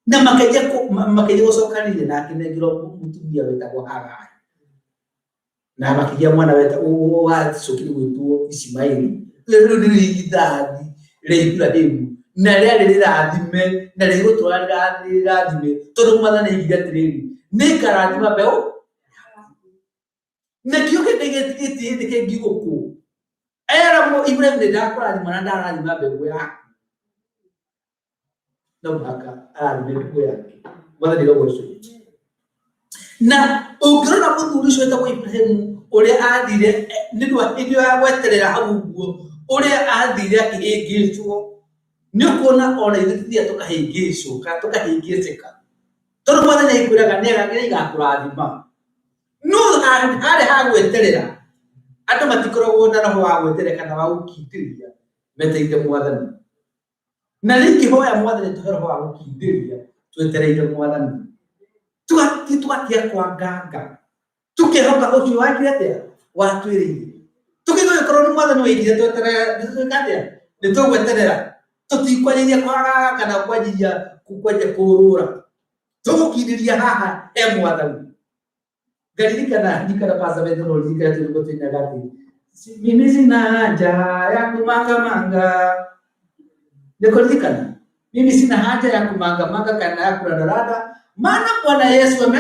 na makĩria gũcokanĩria na akĩnengerwo mũtumia wetagwo Hagai na makĩgia mwana wetagwo wacokire gwĩtwo Ismaili. Rĩu nĩ irigithathi rĩa Iburahĩmu na rĩarĩ rĩrathime na rĩgũtũra rĩrathime tondũ Mwathani aigire atĩrĩrĩ nĩngarathima mbeũ nakĩo gĩtĩ hĩndĩ kĩngĩ gũkũ era Iburahĩmu nĩndakũrathima na ndarathima mbeũ yaku no mũhaka arathime mbeũ yake. Mwathani rogocwo. Na ũngĩrora mũthuri ũcio wetagwo Iburahĩmu ũrĩa athire nĩndũ ya gweterera hau ũguo ũrĩa athire akĩhĩngĩcwo nĩ ũkuona ona ithuĩ tũthiaga tũkahĩngĩcwo kana tũkahĩngĩcĩka tondũ Mwathani aikwĩraga nĩagakũrathima no harĩ ha gweterera andũ matikoragwo na roho wa gweterera kana wa gũkindĩria metereire Mwathani. Na nĩngĩhoya Mwathani tũhe roho wa gũkindĩria twetereire Mwathani tũgatia kwa nganga tũkĩhoka ũcio wakire atĩa watwĩrĩire tũkĩgĩkorwo nĩ Mwathani waigire tweterera nĩtũgweterera tũtikwanjĩria kwaga kana kwanjia kũrũra tũgũkindĩria haha Mwathani. Ngaririkana pasa wetu nolizika tulipotenda gati mimi sina haja ya kumanga nikolikana mimi sina haja ya kumanga kana ya kuradarada maana Bwana Yesu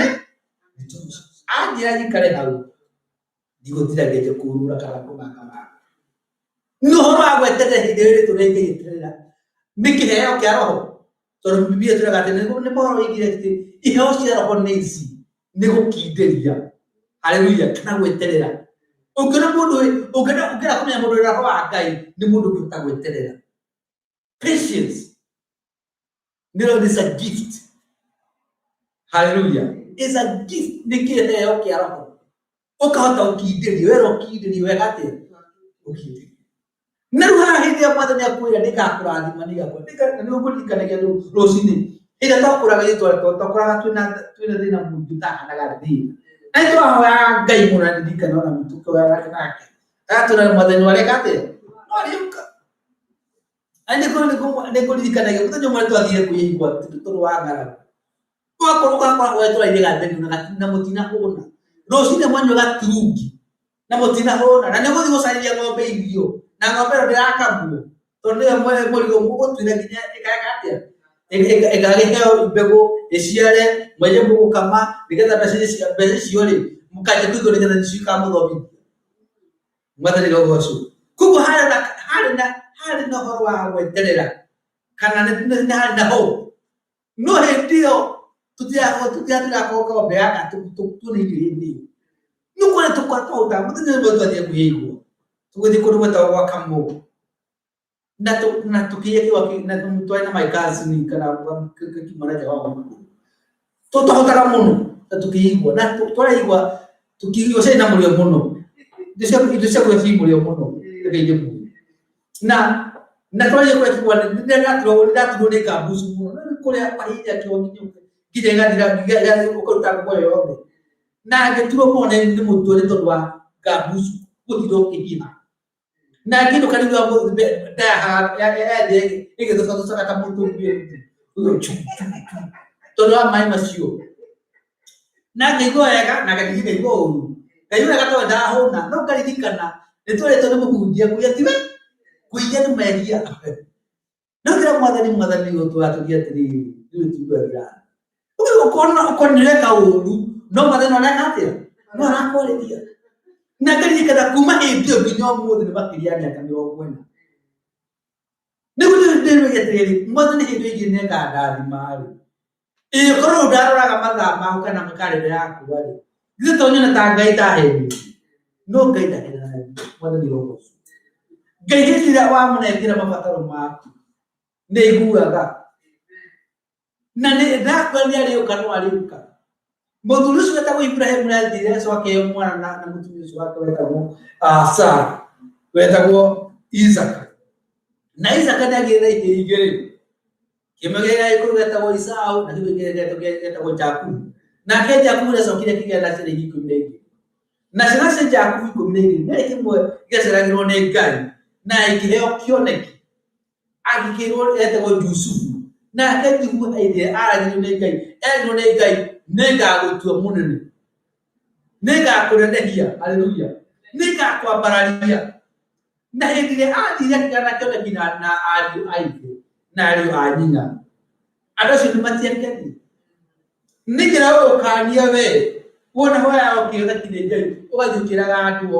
aje kale hau digotira geje kurura kana kumanga no bagwetete hindire turengeiterera nikiheo kia roho tondũ Biblia turaga atĩ nĩ Paulo oigire atĩ iheo cia roho nĩ ici nĩ gũkindĩria. Haleluya. Kana gweterera ũngĩra mũndũ ũngĩra kũmenya mũndũ ũrĩa roho wa Ngai nĩ mũndũ ũngĩhota gweterera. Patience is a gift. Haleluya. Is a gift. Nĩ kĩheo kia roho ũkahota gũkindĩria wera ũkindĩria wega atĩa ũkindĩria. Na rĩu haha hĩndĩ ĩrĩa Mwathani akwĩra nĩngakũrathima nĩũgũririkanagia rũcinĩ ĩrĩa twakũraga twakũraga twĩna thĩna mũingĩ ũtahanaga thĩna na nĩtwahoya Ngai mũno na ndirikana ona tũkĩoyaga nake agatwĩra Mwathani wareka atĩa nĩariũka. Nĩngũririkanagia mũthenya ũmwe nĩtwathire kwĩigua tondũ wa ng'aragu ũgakora wetũraire gatheri na mũtinahũna rũcinĩ mwanyua gaturungi na mũtinahũna na nĩgũthiĩ gũcarĩria ng'ombe irio na ng'ombe ĩyo ndĩrakamwo tondũ nĩyo mũrigo mũgũtuire nginya ĩkaga atĩa ĩgagĩheo mbegũ ĩciare mwenye mũgũkama nĩgetha mbeca icio rĩ mũkanjia kũigua nĩgetha nĩcio ikamũthomithia. Mwathani rogocwo. Koguo harĩ na ũhoro wa gweterera kana harĩ na hope no hendio tutia kwa beaka tu ni hindi nuko na tukwa ta mutu ne boto dia kuhigo tukodi ko ruwa ta wa kambo na tukiye kiwa na tumtoa na maikazi ni kana kimara ja wa to ta muno tukihigo na tola igwa tukihigo sai na mulio muno ndisha kwa mulio muno ngeje na tola kwa kiwa nda tuone ka busu muno kule hapa hija kiwango kijenga dira uko kwa yote na geturo mone ndi mutore todwa gabusu kutiro kihina na kitu karibu hapo da ya de ige to saka kama mtu mbie todwa mai masio na kigo ya na kidike go kayura kato da ho na no karikana etore to mo kujia kuyatiwe kuija ni media na kila mwadhani watu atukia tiri tu ya ukonileka uru no madeno na katia no na kole dia na kali kada kuma ebio binyo mo de bakiria ya kamyo kwena ne kudu de ya tiri madene hidu yine ka dadi mali e koro darora ka maga ma kana makare ya ku wali gizo tonyo na tagai ta he no gai ta he madene ro gai he tira wa mo na tira mapataro ma ne guaga na ne da kwani ali ukano ali uka modulus weta ko Ibrahim na dire so ke mwana na mutu so wata ko asa weta ko Isaac na Isaac na gere igere kimegera iko weta ko Isau na gere weta ko Jacob na ke Jacob na so kile kile la sele hiko ndege na sina se Jacob ko ndege na kimbo gesera ngiro ne gai na ikileo kioneki akikiro weta ko Yusuf na kaji hu aide ara ni gai no ne gai nega gutua munene nega kurendehia haleluya nega kwa baralia na hindire adire kana kyola bina na adu aide na ali anyina adaso ni matia kedi nigira o kania we wona hoya o kiyoga kineje o gajukira ga atu o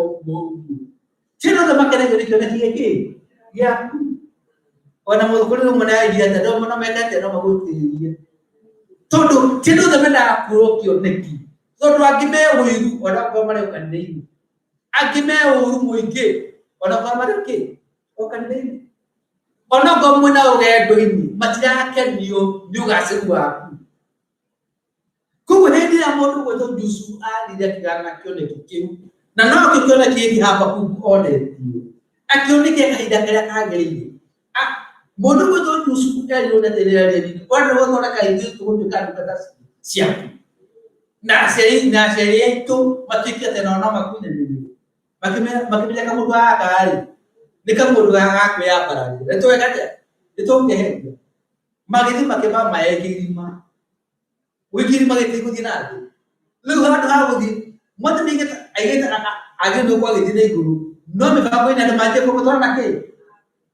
chino da makere gari kyoga kiyeke ya ona mo kuri mo na idea da do mo na meka te no maguti todo chino da mena kuro kyo neki todo agime oiru ona ko mare kanei agime oiru moike ona ko mare ke o kanei ona ko mo na o ge do ini matira ke niyo nyuga se kwa ko ne dia mo do to jusu a dia kigana kyo neki ke na no kyo na ke hapa ku one akyo ne ke kaida kaya ka gele modu betul Yusuf kaya yo na tele ni wala wala kaidi to ko ka kata siap na seri itu matika tenona makunya ni makime kamu dua kali ni kamu dua kali ya para itu ya kaja itu ke magiti makema maye kirima wikiri magiti ko dinar lu ha di mot ni ke age do ko age ni guru no me ba ko ina ma te ko to na ke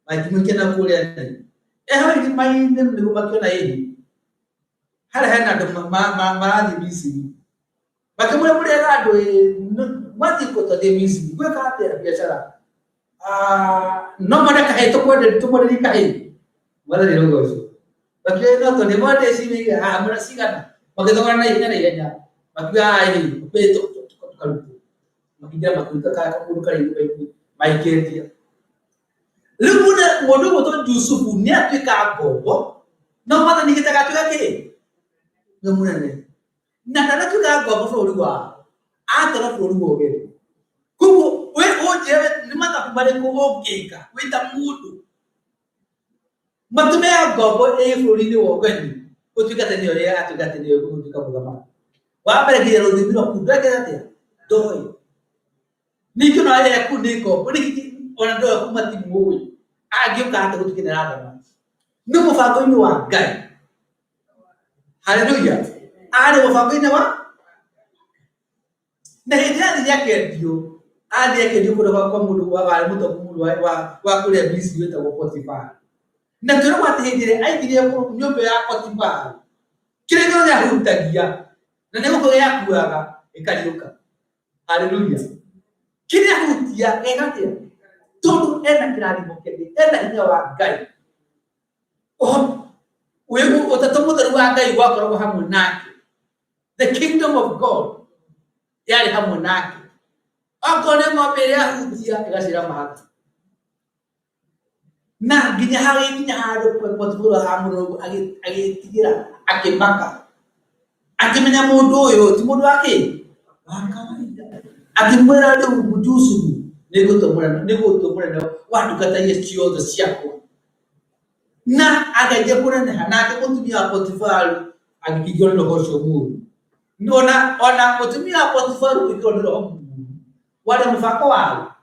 ai mungkin aku lihat ni hari ini main dem lu bakyo na ini hal hana do ma di bisi bakyo mula ra do mati ko to de bisi ko ka te biasa no mana ka to ko de to mo de ka wala de logo so bakyo no to de mo de si ni mana si kan bakyo to na ina ne ya bakyo ai pe to kalu makija bakyo to ka ko ka mai ke dia Lumuna modu moto Yusuf ni atwika agobo na mata ni kita katwika ke lumuna ne na tana tuka agobo flori wa atara flori wo ke kubo we o je ni mata kubale ko o keka we ta mudu matume agobo e flori ni wo gani o tuka tani ore atwika tani ko tuka bugama wa bare ki ro ni no kudwa ke ate doi ni kuno ale ku ni ko ni ona do ku mati muwi agio ka ta kutu kinara no mo fa ko ni wa gai haleluya ale mo fa ko ni wa na hija ni yake dio ale yake dio kwa mudu wa wale muto mudu wa kule bisi weta ko Potifa na toro wa te hije ai dire ko nyombe ya Potifa kile no ya hutagia na nebo ko ya kuaga ekaliuka haleluya kile hutia egatia todo ena kirari mokedi ena ina wa gai wewe utatomuta ruanga iwako roho hamwe nake. The kingdom of God yari hamwe nake. Akone mabere ahutia igashira mahata. Na ginya haro kwa potulo hamuro agitigira akimaka. Akimenya mundu uyu ti mundu wake. Akimwera ndi ubujusu nigutumura watu kataye ciothe ciakwa. Na agaje kurane hanake mutumia Potifaru agikigora no hocio muru. Ona mutumia Potifaru ikigora no wale mfako wao.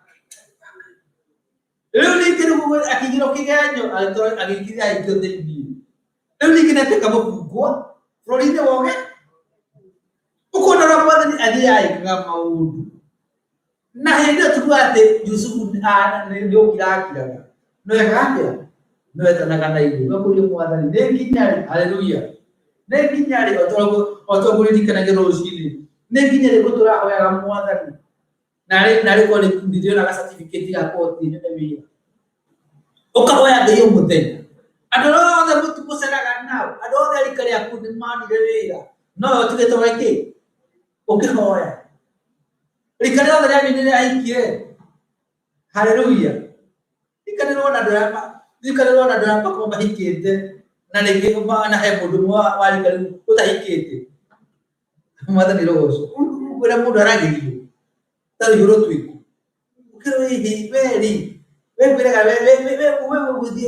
Leo nikiri kuwe akigira kiganyo agikiria ikothe ibi. Leo nikina kama kugwa Florida woge. Uko na ramadhani adiai kama maundu. Na henda tuwate Yusufu ndio kirakira. No yakambia. No yatanagana ibu. Bakuri mwathani neginyari haleluya. Neginyari otoguri kana gerosini. Neginyari gutura hoya mwathani. Nari ko ndio na certificate ya koti ne biya. Okahoya ndio muthenya. Adoro the mutu museraga nao. Adoro alikari akundi mani rewira. No tugeto wake. Okahoya. Rikardo ndani nile aikie. Haleluya. Rikardo na drama kwa bahikete. Na lege kwa na he mudu wali kali utahikete. Mada ni roho. Kuna mudu aragiriyo. Tali yoro tuiku. Ukero hii veri. Wewe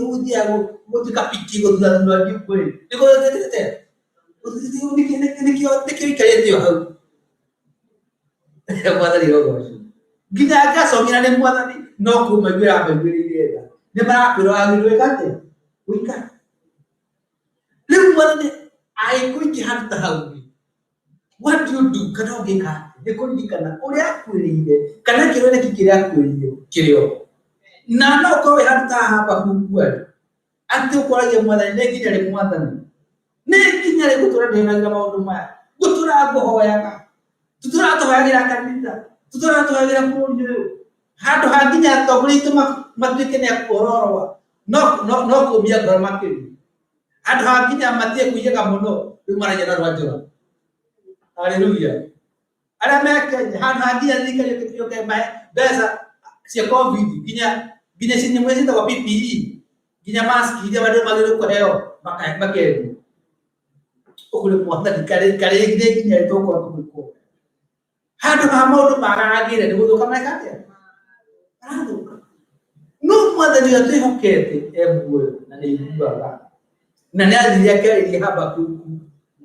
udi ago mutu kapiki go tula ndio kweli. Niko tete. Udi kaya ndio hau. Mada ni roho. Gina akaso mina ne mada ni no kumabira abirira. Ne mara pero agirwe kate. Uika. Le mada ni ai kuiki hanta hawi. What do you do? Kana ogeka. Dekondikana uri akwirire kana kirone kikiri akwirire kirio. Na no ko hanta hapa kugwa. Ati ukoraje mwana neginya le mwana. Neginya le gutura de na maundu maya. Gutura agohoyaga. Tutura atohagira kanitha. Tutura atohagira kurio. Hado haginya toguri tuma matwike ne akororwa. No kumia gorma kiri. Hado haginya matie kuyiga muno umara jana rwajora. Hallelujah. Ada meke hagia zika yoke besa si covid ginya sini mwezi ta PPE ginya mask ginya bado magero ko leo makere okule mwata dikare ginya to ko hado mamodo maragire ndo kama kate hado no mwata ni ate hokete ebwe na ni baba na ni azia kale ni haba ku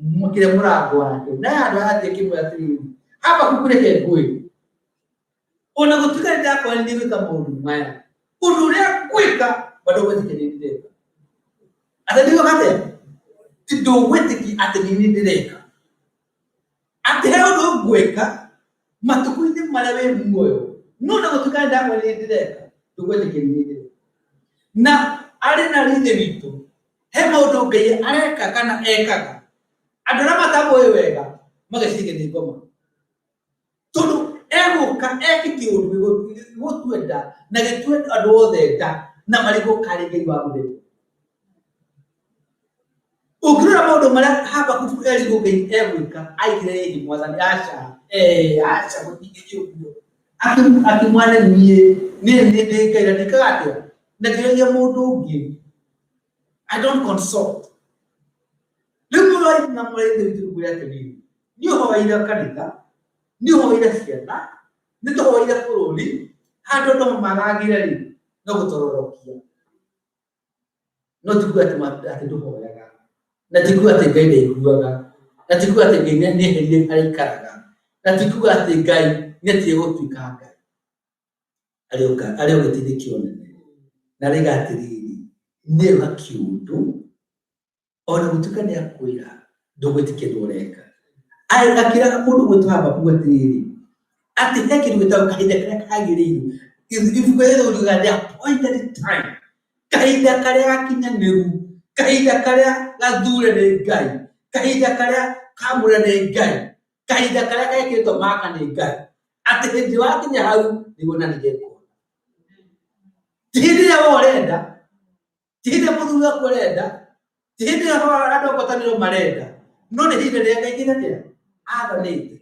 mukire murago wake na ndo ate kimwe atiri hapa kukureke kwe ona gutuka nda kwa ndiwe kamundu maya unuria kwika bado wetikirinde atadiwa kate tido wetiki atadindireka atero do gweka matukuinde malawe ngoyo nona gutuka nda kwa ndireka tuwetikirinde na ari na rinde bitu hema udoge areka kana ekaka adora matabo wega magasike ndikoma todo ego ka ekiti odu wotuenda na getwe adothe da na mariko karige babude ukira modo mara hapa kutu eligo ge ego aikire ni mwazani acha kutigije ubyo akimwana niye ne kaira dikate na kirenge modo ugi I don't consult lumo na mwele de kubulate ni ho ida kanita ni hoira ciana ni to hoira kururi hando no maragira ri no gutororokia no tukwate ati duhoyaga na tukwate gaide iguaga na tukwate gaide ne hende arikaraga na tukwate gai neti gutwikanga arioka tidikionene na rigatiriri ne bakiundu ona gutukane akwira ndogwetike doreka ai akira mundu gutwaba kugwatiriri ati hekiru gutaw kahida kare kagiriru ivugezo lugade appointed time kahida kare akinya neru kahida kare gadure ne gai kahida kare kamura ne gai kahida kare kake to maka ne gai ati hindi wakinya hau nigona nigeko tihidi ya orenda tihidi mundu yakorenda Hindi andũ ngwatanĩro marenda no nĩ hĩndĩ ĩrĩa Ngai atĩa athanĩte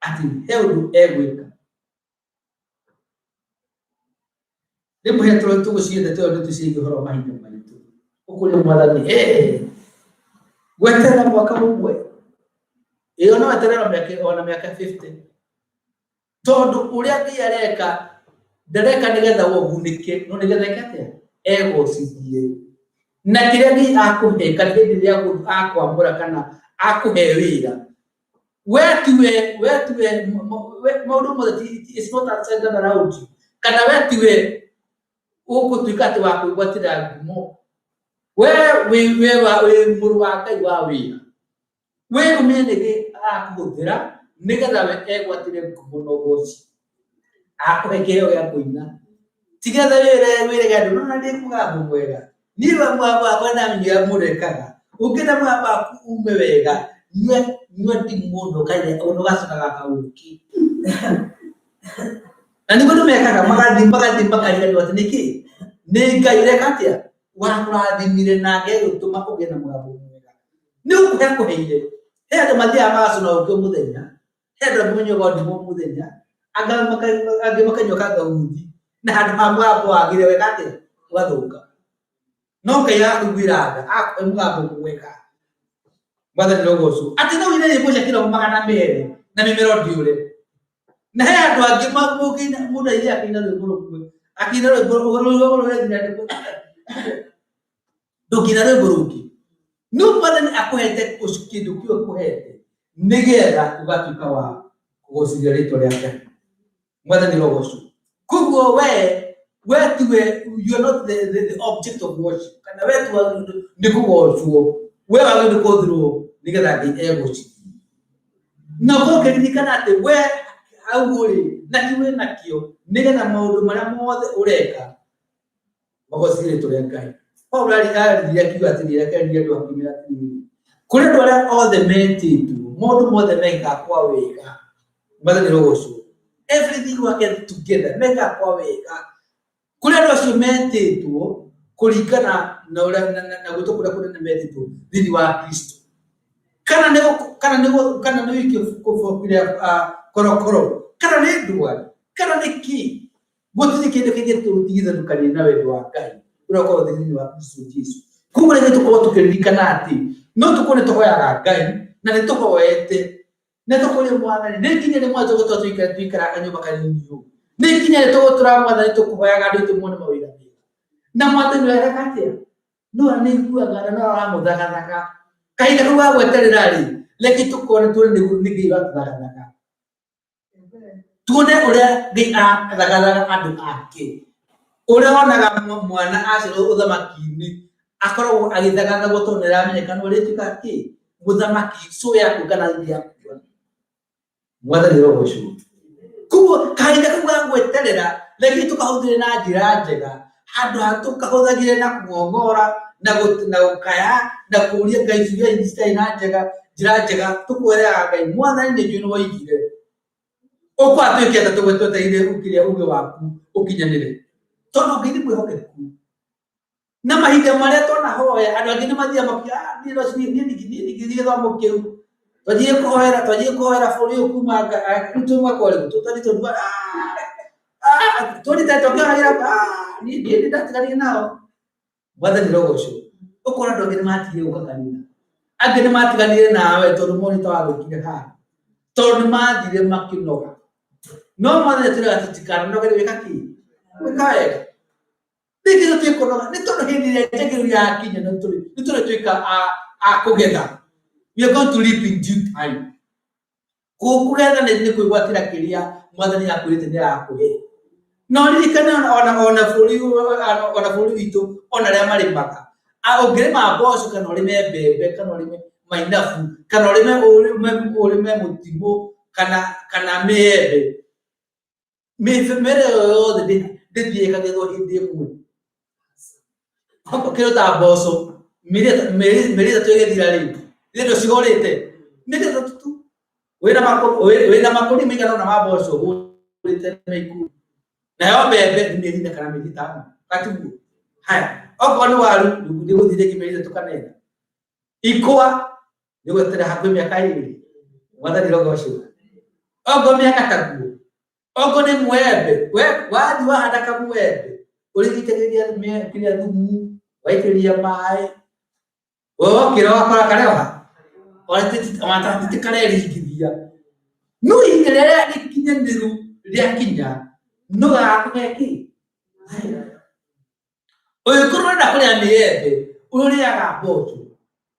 atĩ he ũndũ egwĩka. Rĩmwe tũgũciendete ũndũ tũciĩgie ũhoro wa mahinda maitũ ũkũrĩa Mwathani gweterera mwaka ũmwe ĩyo no weterera mĩaka 50 tondũ ũrĩa Ngai areka ndareka nĩgetha ũgunĩke no nĩgetha atĩa egũcithie na kĩrĩa Ngai akũhe kana hĩndĩ ĩrĩa akwamũra kana akũhe wĩra we tiwe maũndũ mothe it's not outside around you kana we tiwe ũgũtuĩka atĩ wa kwĩgwatĩra ngumo we mũrũ wa Ngai wa wĩra we ũmenye nĩkĩ akũhũthĩra nĩgetha we egwatĩre ngumo na ũgooci akũhe kĩheo gĩa kũina tigetha wĩre gandũ no na ndĩ mũgambo mwega niĩ mũgambo wakwa ndamenya mũrekaga ũngĩenda mũgambo waku ume wega nyua ndimũ ũgacokaga kaũki na nĩguo andũ mekaga magathiĩ makariganĩrwo atĩ nĩkĩ nĩ Ngai ũreka atĩa wakũrathimire na agegũtũma ũgĩe na mũgambo mwega nĩ ũkũhe akũheire he andũ mathiaga magacũna ũngĩ mũthenya he andũ angĩ manyuaga ndimũ mũthenya angĩ makanyua kangauthi na handũ ha mũgambo wagĩrĩire weka atĩa ũgathũka no Ngai agakũiguĩra tha akũhe mũgambo mwega. Mwathani rogocwo atĩ no wĩine nyĩmbo cia kĩroho 200 na mĩmĩro ndiũre na he andũ angĩ mũndũ aire akĩina rwĩmbo rũmwe akĩina rwĩmbo ndũkĩina rwĩmbo rũngĩ no Mwathani akũhete kĩndũ kĩu akũhete nĩgetha ũgatuĩka wa kũgocithia rĩĩtwa rĩake. Mwathani rogocwo koguo we tiwe you are not the object of worship kana we tiwe nĩ kũgocwo we wagĩrĩirwo kũthirwo nĩgetha Ngai egũcithie na ũkĩririkana atĩ we hau ũrĩ na tiwe nakĩo nĩgetha maũndũ marĩa mothe ũreka magocithie rĩĩtwa rĩa Ngai. Paul arĩrĩria akiuga atĩrĩrĩ akerĩria andũ akĩmera atĩrĩrĩ kũrĩ andũ arĩa othe metĩtwo maũndũ mothe mekaga kwa wega. Mwathani rogocwo everything working together mekaga kwa wega kũrĩ andũ acio metĩtwo kũringana na gwĩtwo kũrĩa kũnene metĩtwo thĩinĩ wa Kristo kana nĩ wĩikio kũbokire korokoro kana nĩ ndwari kana nĩ kĩ gũtirĩ kĩndũ kĩngĩtũtigithũkania na wendo wa Ngai ũrĩa ũkoragwo thĩinĩ wa Kristo Jesũ. Koguo nĩ tũkorwo tũkĩririkana atĩ no tũkorwo nĩ tũhoyaga Ngai na nĩ tũhoete nĩ tũkũrĩa Mwathani nĩ nginya rĩmwe tũgũtũra tũikara kanyũmba kanini ũũ nĩ nginya rĩ tũgũtũra Mwathani tũkũhoyaga andũ aitũ muone mawĩra mega na Mwathani areka atĩa no nĩiguaga na no aramũthagathaga kahinda kau ga gweterera rĩ reke tũkore tuone nĩ Ngai watũthagathaga tuone ũrĩa Ngai athagathaga andũ ake ũrĩa wonaga mwana aciarwo ũthamaki-inĩ akoragwo agĩthagathagwo tondũ nĩ aramenyekana ũrĩa tuĩkaga kĩ mũthamaki so yaku kana thĩ yaku. Mwathani rogocwo koguo kahinda kau ga gweterera reke tũkahũthĩre na njĩra njega handũ ha tũkahũthagĩre na kũng'ong'ora na gũkaya na kũũria Ngai ciũria citarĩ na njĩra njega tũkwĩraga Ngai Mwathani nĩ njũĩ nĩ woigire ũkwatuĩke atĩ twetereire ũkĩrĩa uge waku ũkinyanĩre tondũ Ngai nĩ mwĩhokeku na mahinda marĩa twanahoya andũ angĩ nĩ mathiaga makiuga niĩ gĩthomo kĩu twathiĩ kũhoera bũrũri ũyũ kuma rĩu mwaka ũrĩkũ tũtari tũruga tũkĩoragĩra niĩ ndatiganire nao. Mwathani rogocwo ũkora andũ angĩ nĩ matigire gũka kanitha angĩ nĩ matiganire nawe tondũ monete wa gwĩkire haha tondũ nĩ mathire makĩnoga no Mwathani atwĩraga tũtikanogere gwĩka kĩ gwĩka wega nĩkĩ tũtikũnoga nĩ tondũ hĩndĩ ĩrĩa njagĩrĩru yakinya nĩ tũrĩtuĩka a kũgetha we are going to reap in due time. Kũgetha nĩ kwĩgwatĩra kĩrĩa Mwathani akwĩrĩte nĩ arakũhe no ririkane ona bũrũri witũ ona arĩa marĩmaga ũngĩrĩma mboco kana ũrĩme mbembe kana ũrĩme mainabu kana ũrĩme mũtimũ kana mĩembe mĩmera yothe ndĩthiĩ ĩkagethwo hĩndĩ ĩmwe. Kĩndũ ta mboco mĩeri ĩtatũ ĩgĩthira rĩ indo cihũrĩte nĩ tu wĩna makũnia maigana ũna ma mboco ũhũrĩte na ikũmi nayo mbembe mĩeri 4 kana mĩeri 5 katiguo haya okorwo nĩ waru nĩ gũthire kĩmerire tũkanenga ikwa nĩ gweterera hakuhĩ mĩaka 2 mwathani rogocwo okorwo mĩaka taguo okorwo nĩ mwembe wathiĩ wahanda kamwembe ũrĩgitagĩria kĩrĩa thumu waitĩrĩria maĩ wokĩra wakora kareha ona tĩkareringithia no ihinda rĩrĩa rĩkinyanĩru rĩakinya no gakũgeki ũgĩkorwo ũrenda kũrĩa mĩembe ũrĩaga mboco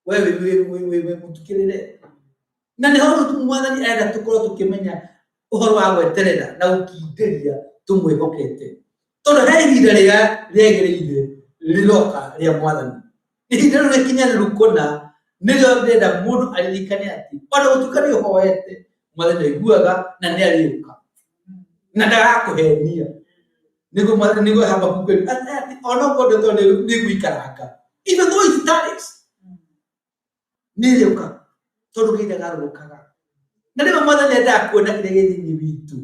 wewe mũtukĩrĩre na nĩho mwathani arenda tũkorwo tũkĩmenya ũhoro wa gweterera na gũkindĩria tũmwĩhokete tondũ he ihinda rĩrĩa rĩagĩrĩire rĩroka rĩa mwathani ihinda rĩu rĩkinyanĩru kũna nĩrĩo ndĩrenda mũndũ aririkane atĩ ona gũtuĩka nĩ ũhoete mwathani aiguaga na nĩ arĩũka na ndagakũhenia nĩguo Habakuku ona ũkorwo ndũtondũ nĩ gũikaranga even though it tarries nĩ rĩũka tondũ Ngai ndagarũrũkaga na rĩu mwathani endaga kuona kĩrĩa gĩ thĩinĩ witũ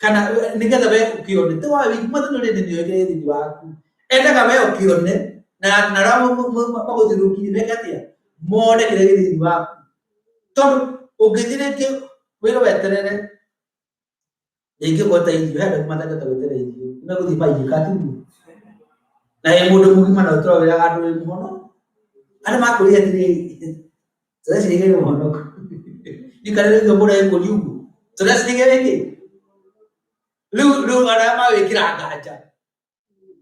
kana nĩgetha we ũkĩone ti wa wiki mwathani ũrĩ nĩoĩ kĩrĩa thĩinĩ waku endaga we ũkĩone na arĩa magũthiũrũrũkĩirie meke atĩa mone kĩrĩa gĩ thĩinĩ waku tondũ ũngĩthiĩ rĩngĩ wĩra weterere rĩngĩ gweta irio he andũ mathagĩte gweterera irio nĩ gũthiĩ maiyĩka tiguo na he mũndũ mũgima na ũtũra wĩra handũ wĩ mũhono andũ makũria atĩrĩrĩ tũrecirĩgĩrĩre mũhonoko ikarĩrĩrio mũndũ ekũri ũguo tũrecirĩgĩrĩre rĩu arĩa mawĩkĩra nganja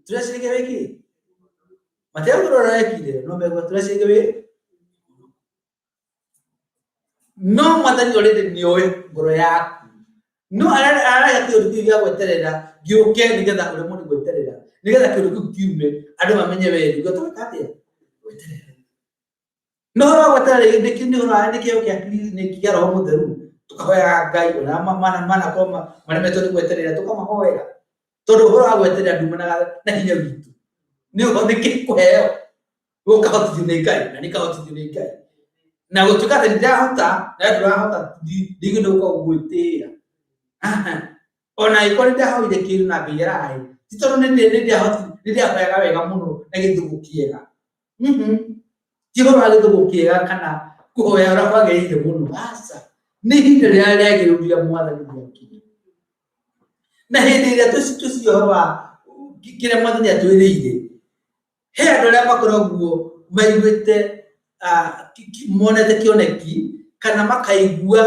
tũrecirĩgĩrĩre mategũkorwo rekire no megua tũrecirĩgĩrĩre no mwathani already nĩoĩ ngoro yaku no araya kĩũndũ kĩu gĩa gweterera gĩũke nĩgetha ũremwo nĩ gweterera nĩgetha kĩũndũ kĩu kiume andũ mamenye we nĩguo twĩka atĩa gweterera no ũhoro wa gweterera nĩkĩo kĩa kĩa Roho Mũtheru tũkahoyaga Ngai ona manakorwo maremetwo nĩ gweterera tũkamahoera tondũ ũhoro wa gweterera ndumanaga na hinya witũ nĩ kũheo gũkahotithio nĩ Ngai na nĩkahotithio nĩ Ngai na gũtuĩka atĩ nĩndahota na ndũrahota ndigĩ nĩgũkorwo gwĩtĩĩra ona ĩkorwo nĩndahoire kĩndũ na Ngai arahe ti tondũ nĩndĩahoyaga wega mũno na gĩthũgũ kĩega ti ũhoro wa gĩthũgũ kĩega kana kũhoya ũrĩa kwagĩrĩire mũno aca nĩ ihinda rĩrĩa rĩagĩrĩru rĩa mwathani rĩakinya na hĩndĩ ĩrĩa tũci ũhoro wa kĩrĩa mwathani atwĩrĩire he andũ arĩa makoragwo maiguĩte monete kĩoneki kana makaigua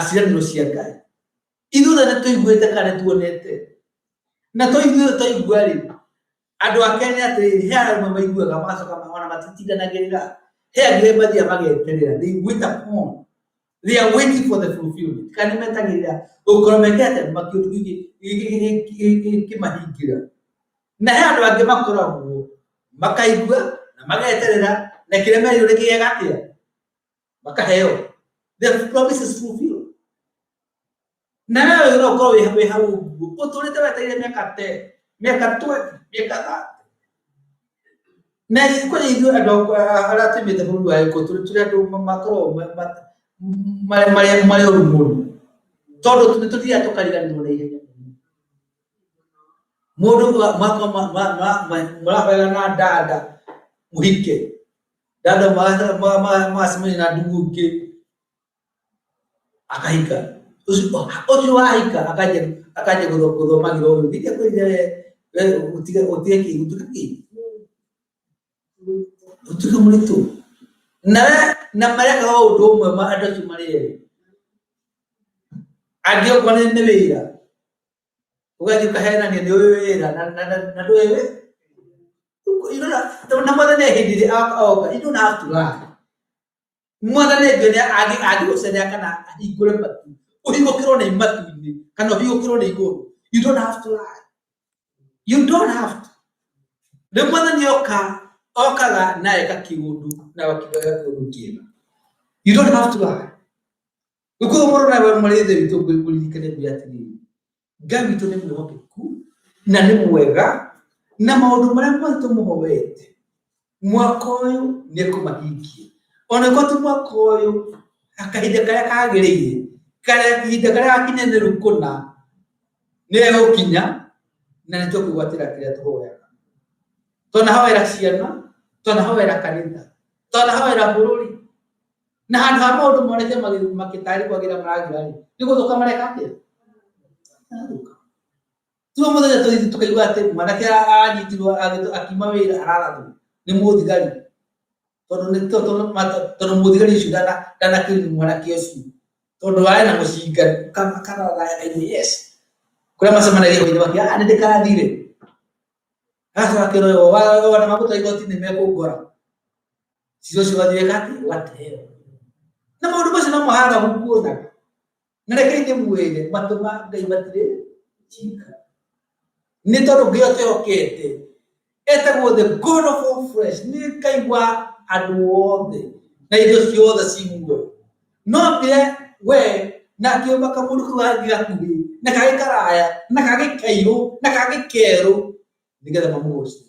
ciĩranĩro cia Ngai ithuothe nĩ tũiguĩte kana nĩ tuonete na twaigua-rĩ andũ a Kenya atĩrĩrĩ he arĩa maiguaga magacoka ona matitindanagĩrĩra he angĩ mathiaga mageterera they wait upon they are waiting for the fulfillment kana metagĩrĩra gũkorwo mekete makĩũndũ kĩmahingĩra na he andũ angĩ makoragwo makaigua na mageterera na kĩrĩa merĩrwo nĩkĩgeka atĩa makaheo the promise is fulfilled na wewe ũkorwo wĩ hau ũguo ũtũrĩte wetereire mĩaka 20 mĩaka 30 na kwĩ ithuĩ andũ arĩa tũmĩte bũrũri wa gĩkũ tũrĩ andũ makorwo marĩ ũru mũno tondũ nĩtũthiaga tũkariganĩrwo na ihenya mũndũ mũrahoyaga na dada mũhike dada macemania na ndugu ingĩ akahika ũcio wahika akanja gũthomagĩra ũyũ nĩkĩo kwĩrire ũtige kĩ ũtuĩke mũritũ na mareka ũndũ ũmwe andũ acio marĩ erĩ angĩ okorwo nĩ wĩra ũgathiĩ ũkahenania nĩ ũyũ wĩra na ndũĩ na mwathani hĩndĩ ĩrĩa oka you don't have to lie mwathani angĩgũcerea kana ahingũre matu ũhingũkĩrwo nĩ matu-inĩ kana ũhingũkĩrwo nĩ igũrũ you don't have to lie you don't have to rĩu mwathani okaga na eka kĩũndũ na wakigaga kĩũndũ kĩega you don't have to lie gũkũ mũrũ na marĩthe witũ kũririkane mbia atĩrĩrĩ Ngai witũ nĩ mwĩhokeku na nĩ mwega na maũndũ marĩa mothe tũmũhoete mwaka ũyũ nĩ kũmahingia ona ĩkorwo ti mwaka ũyũ akahinda karĩa kagĩrĩire kahinda karĩa gakinyanĩru kũna nĩ egũkinya na nĩ tũkwĩgwatĩra kĩrĩa tũhoyaga Tũnahoera ciana, tũnahoera kanitha, tũnahoera bũrũri. Na handũ ha maũndũ moneke magĩtarĩ kwagĩra maragira rĩ, nĩ gũthũka mareka atĩa? Tuo mũthenya tũthiĩ tũkaigua atĩ mwanake anyitirwo akiuma wĩra ararathwo nĩ mũthigari. Tondũ mũthigari ũcio ndanakĩrĩ mwanake ũcio. Tondũ arĩ na mũcinga kana yes. Kũrĩa macemanagia kwenye nĩ ndĩkathire. Hasa kĩroyo wana maguta igoti-inĩ mekũngora. Cicio cigathiĩ gati wateo. Na maũndũ macio no mũhanga mũkuona. Na reke ndĩmwĩre matũ ma Ngai matirĩ cika. Nĩ tondũ Ngai atehokete. Etagwo the God of all flesh. Nĩ Ngai wa andũ othe. Na indo ciothe ci muoyo. No mbere we na kĩũmba kamũndũ kau hangĩ gakuhĩ na kagĩ karaya na kagĩ kairũ na kagĩ kerũ nĩgetha mamũgoce.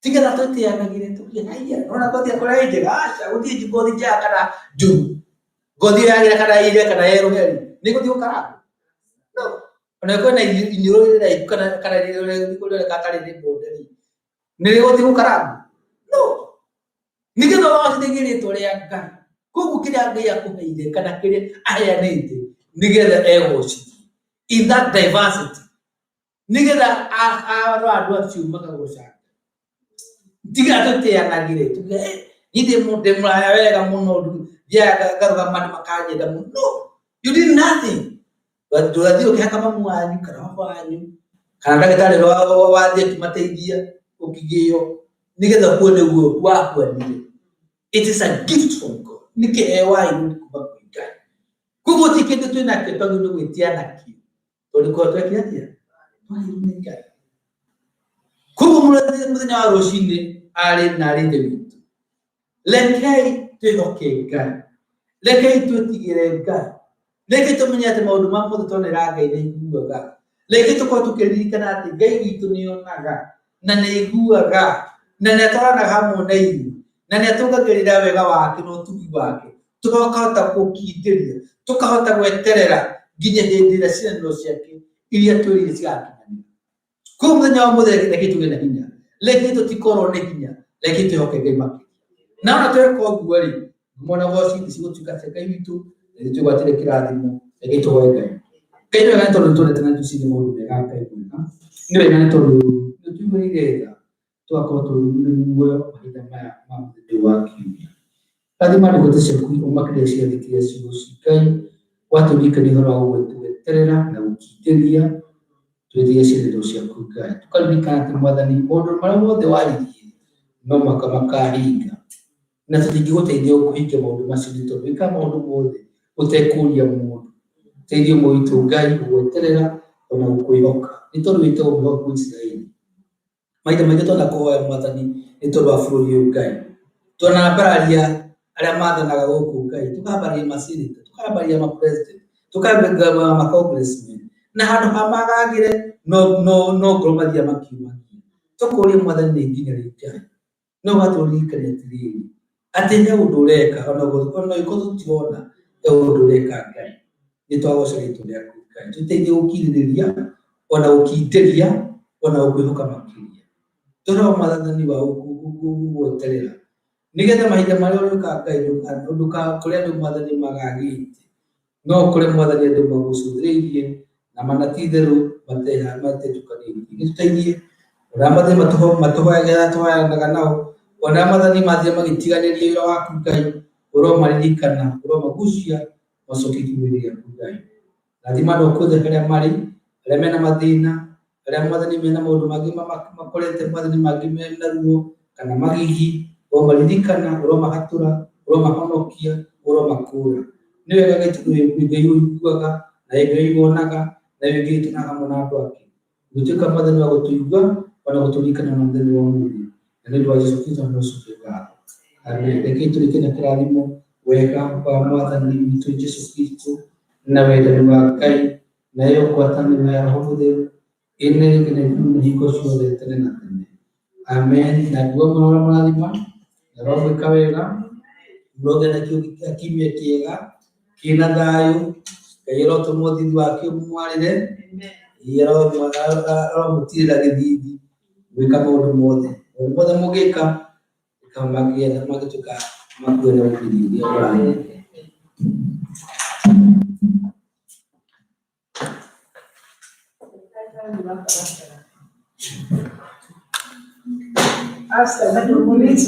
Tigetha twĩtĩanagĩre tuge haiya ona ngothi yakwa ĩ njega aca gũtirĩ ngothi njega kana njũru. Ngothi yagĩra kana ire kana yerũ heri nĩ gũthiĩ gũkaranga. No. Ona kwĩna iniũrũ rĩraihu kana rĩrĩa gatarĩ nĩ mbonderi. Nĩ gũthiĩ gũkaranga. No. Nĩgetha wacithĩgie rĩtwa rĩa Ngai. Koguo kĩrĩa Ngai akũheire kana kĩrĩa aheanĩte nĩgetha egocithie. In that diversity. Nĩgetha andũ acio makagoca. Tiga tũtĩanagĩre tuge nĩ ndĩ mũraya wega mũno thiaga ngarũgama andũ makanyenda mũno. No, you did nothing. Ndũrathiĩ ũkĩhaka mamu wanyu kana baba wanyu kana ndagĩtarĩ wathiĩ akĩmateithia ũkĩgĩo nĩgetha kuo nĩguo wakuanire. It is a gift from God. Nĩ kĩheo waĩrwo kuma kwĩ Ngai. Koguo ti kĩndũ twĩnakĩo twagĩrĩirwo gwĩtĩanakio. Tondũ korwo twekire atĩa? Twaheirwo nĩ Ngai. Koguo mũthenya wa rũcinĩ arĩ na arĩ ithe witũ. Rekei twĩhoke Ngai. Rekei twĩtigĩre Ngai. Rekei tũmenye atĩ maũndũ ma mothe tuonera Ngai nĩ aiguaga. Rekei tũkorwo tũkĩririkana atĩ Ngai witũ nĩ onaga na nĩ aiguaga na nĩ atwaranaga hamwe na ithuĩ na nĩ atũngagĩrĩra wega wake na ũtugi wake. Tũkahota gũkindĩria, tũkahota gweterera nginya hĩndĩ ĩrĩa ciĩranĩro ciake iria twĩrĩire cigakinyanĩra. Koguo mũthenya wa ũmũthĩ rekei tũgĩe na hinya. Rekei tũtikorwo nĩ hinya. Rekei twĩhoke Ngai makĩria. Na ona tweka ũguo rĩ, mwana wa citi cigũtuĩka cia Ngai witũ na nĩtwĩgwatĩre kĩrathimo. Rekei tũhoe Ngai. Ngai nĩ wega nĩ tondũ nĩtuonete na tũcirie maũndũ mega Ngai mwega. Nĩ wega nĩ tondũ nĩtuumĩrĩire tha tũgakorwo tũrĩ muoyo mahinda maya ma mũthenya wa kiumia. Rathima nĩ gũtũ ciaku ũmakĩria ciathĩkĩria ciugo ci Ngai. Watũririkania ũhoro wa gũgweterera na gũkindĩria twĩthiĩ ciĩrĩro ciaku Ngai. Tũkaririkana atĩ Mwathani maũndũ marĩa mothe waririe no mũhaka makahinga. Na tũtingĩgũteithia kũhingia maũndũ macio nĩ tondũ wĩka maũndũ mothe ũtekũria mũndũ. Teithia ũmwe witũ Ngai gũgweterera ona gũkwĩhoka. Nĩ tondũ wĩtagwo mwĩhokeku Isiraeli. Maita maingĩ twanakũhoya Mwathani nĩ tondũ wa bũrũri ũyũ Ngai. Twanambararia arĩa maathanaga gũkũ Ngai. Tũkambararia maseneta, tũkambararia mapresident, tũkambararia macongressmen. Na handũ ha magagĩre no ngoro mathiĩ makiumagia. Tũkũũria Mwathani nĩ nginya rĩ Ngai. No watũririkania atĩrĩrĩ atĩ he ũndũ ũreka ona gũkorwo tũtirona he ũndũ ũreka Ngai. Nĩ twagoca rĩĩtwa rĩaku Ngai. Tũteithie gũkirĩrĩria ona gũkindĩria ona gũkwĩhoka makĩria. Tũroho Mwathani wa gũgweterera nĩgetha mahinda marĩa ũrĩũka Ngai ndũkakore andũ Mwathani magagĩte. No ũkore Mwathani andũ magũcũthĩrĩirie na manati-itherũ matetũkanĩirie. Nĩtũteithie ona Mwathani matũhoyagĩra tũhoyanaga nao. Ona Mwathani mathiĩ magĩtiganĩria wĩra waku Ngai. Ũromaririkana, ũromagucia macokie kiugo-inĩ gĩaku Ngai. Rathima andũ aku othe arĩa marĩ, arĩa mena mathĩna, arĩa Mwathani mena maũndũ mangĩ makorete Mwathani mangĩ mena ruo kana magigi. Ũromaririkana, ũromahatũra, ũromahonokia, ũromakũũra. Nĩ wega Ngai ũiguaga na Ngai wonaga na Ngai ũtũũraga hamwe na andũ ake. Gũtuĩka Mwathani wa gũtũigua ona gũtũririkana na mũthenya wa ũmũthĩ. Na nĩ ũndũ wa Jesũ Kristo nĩtũcokia ngatho. Amen. Rekei tũrĩkie na kĩrathimo wega wa Mwathani witũ Jesũ Kristo na wendani wa Ngai na ngwatanĩro ya Roho Mũtheru ĩnene na hingo ciothe tene na tene. Amen. Na nduo mũrathima na rogwĩka wega mũrogĩa na kiumia kĩega kĩna thayũ. Ngai arotũma ũthithi wake ũmwarĩre. Aromũtirĩra gĩthithi gwĩka maũndũ mothe Umoja mogeka kama magenda magituka magwena ukiri ya hasta la comunidad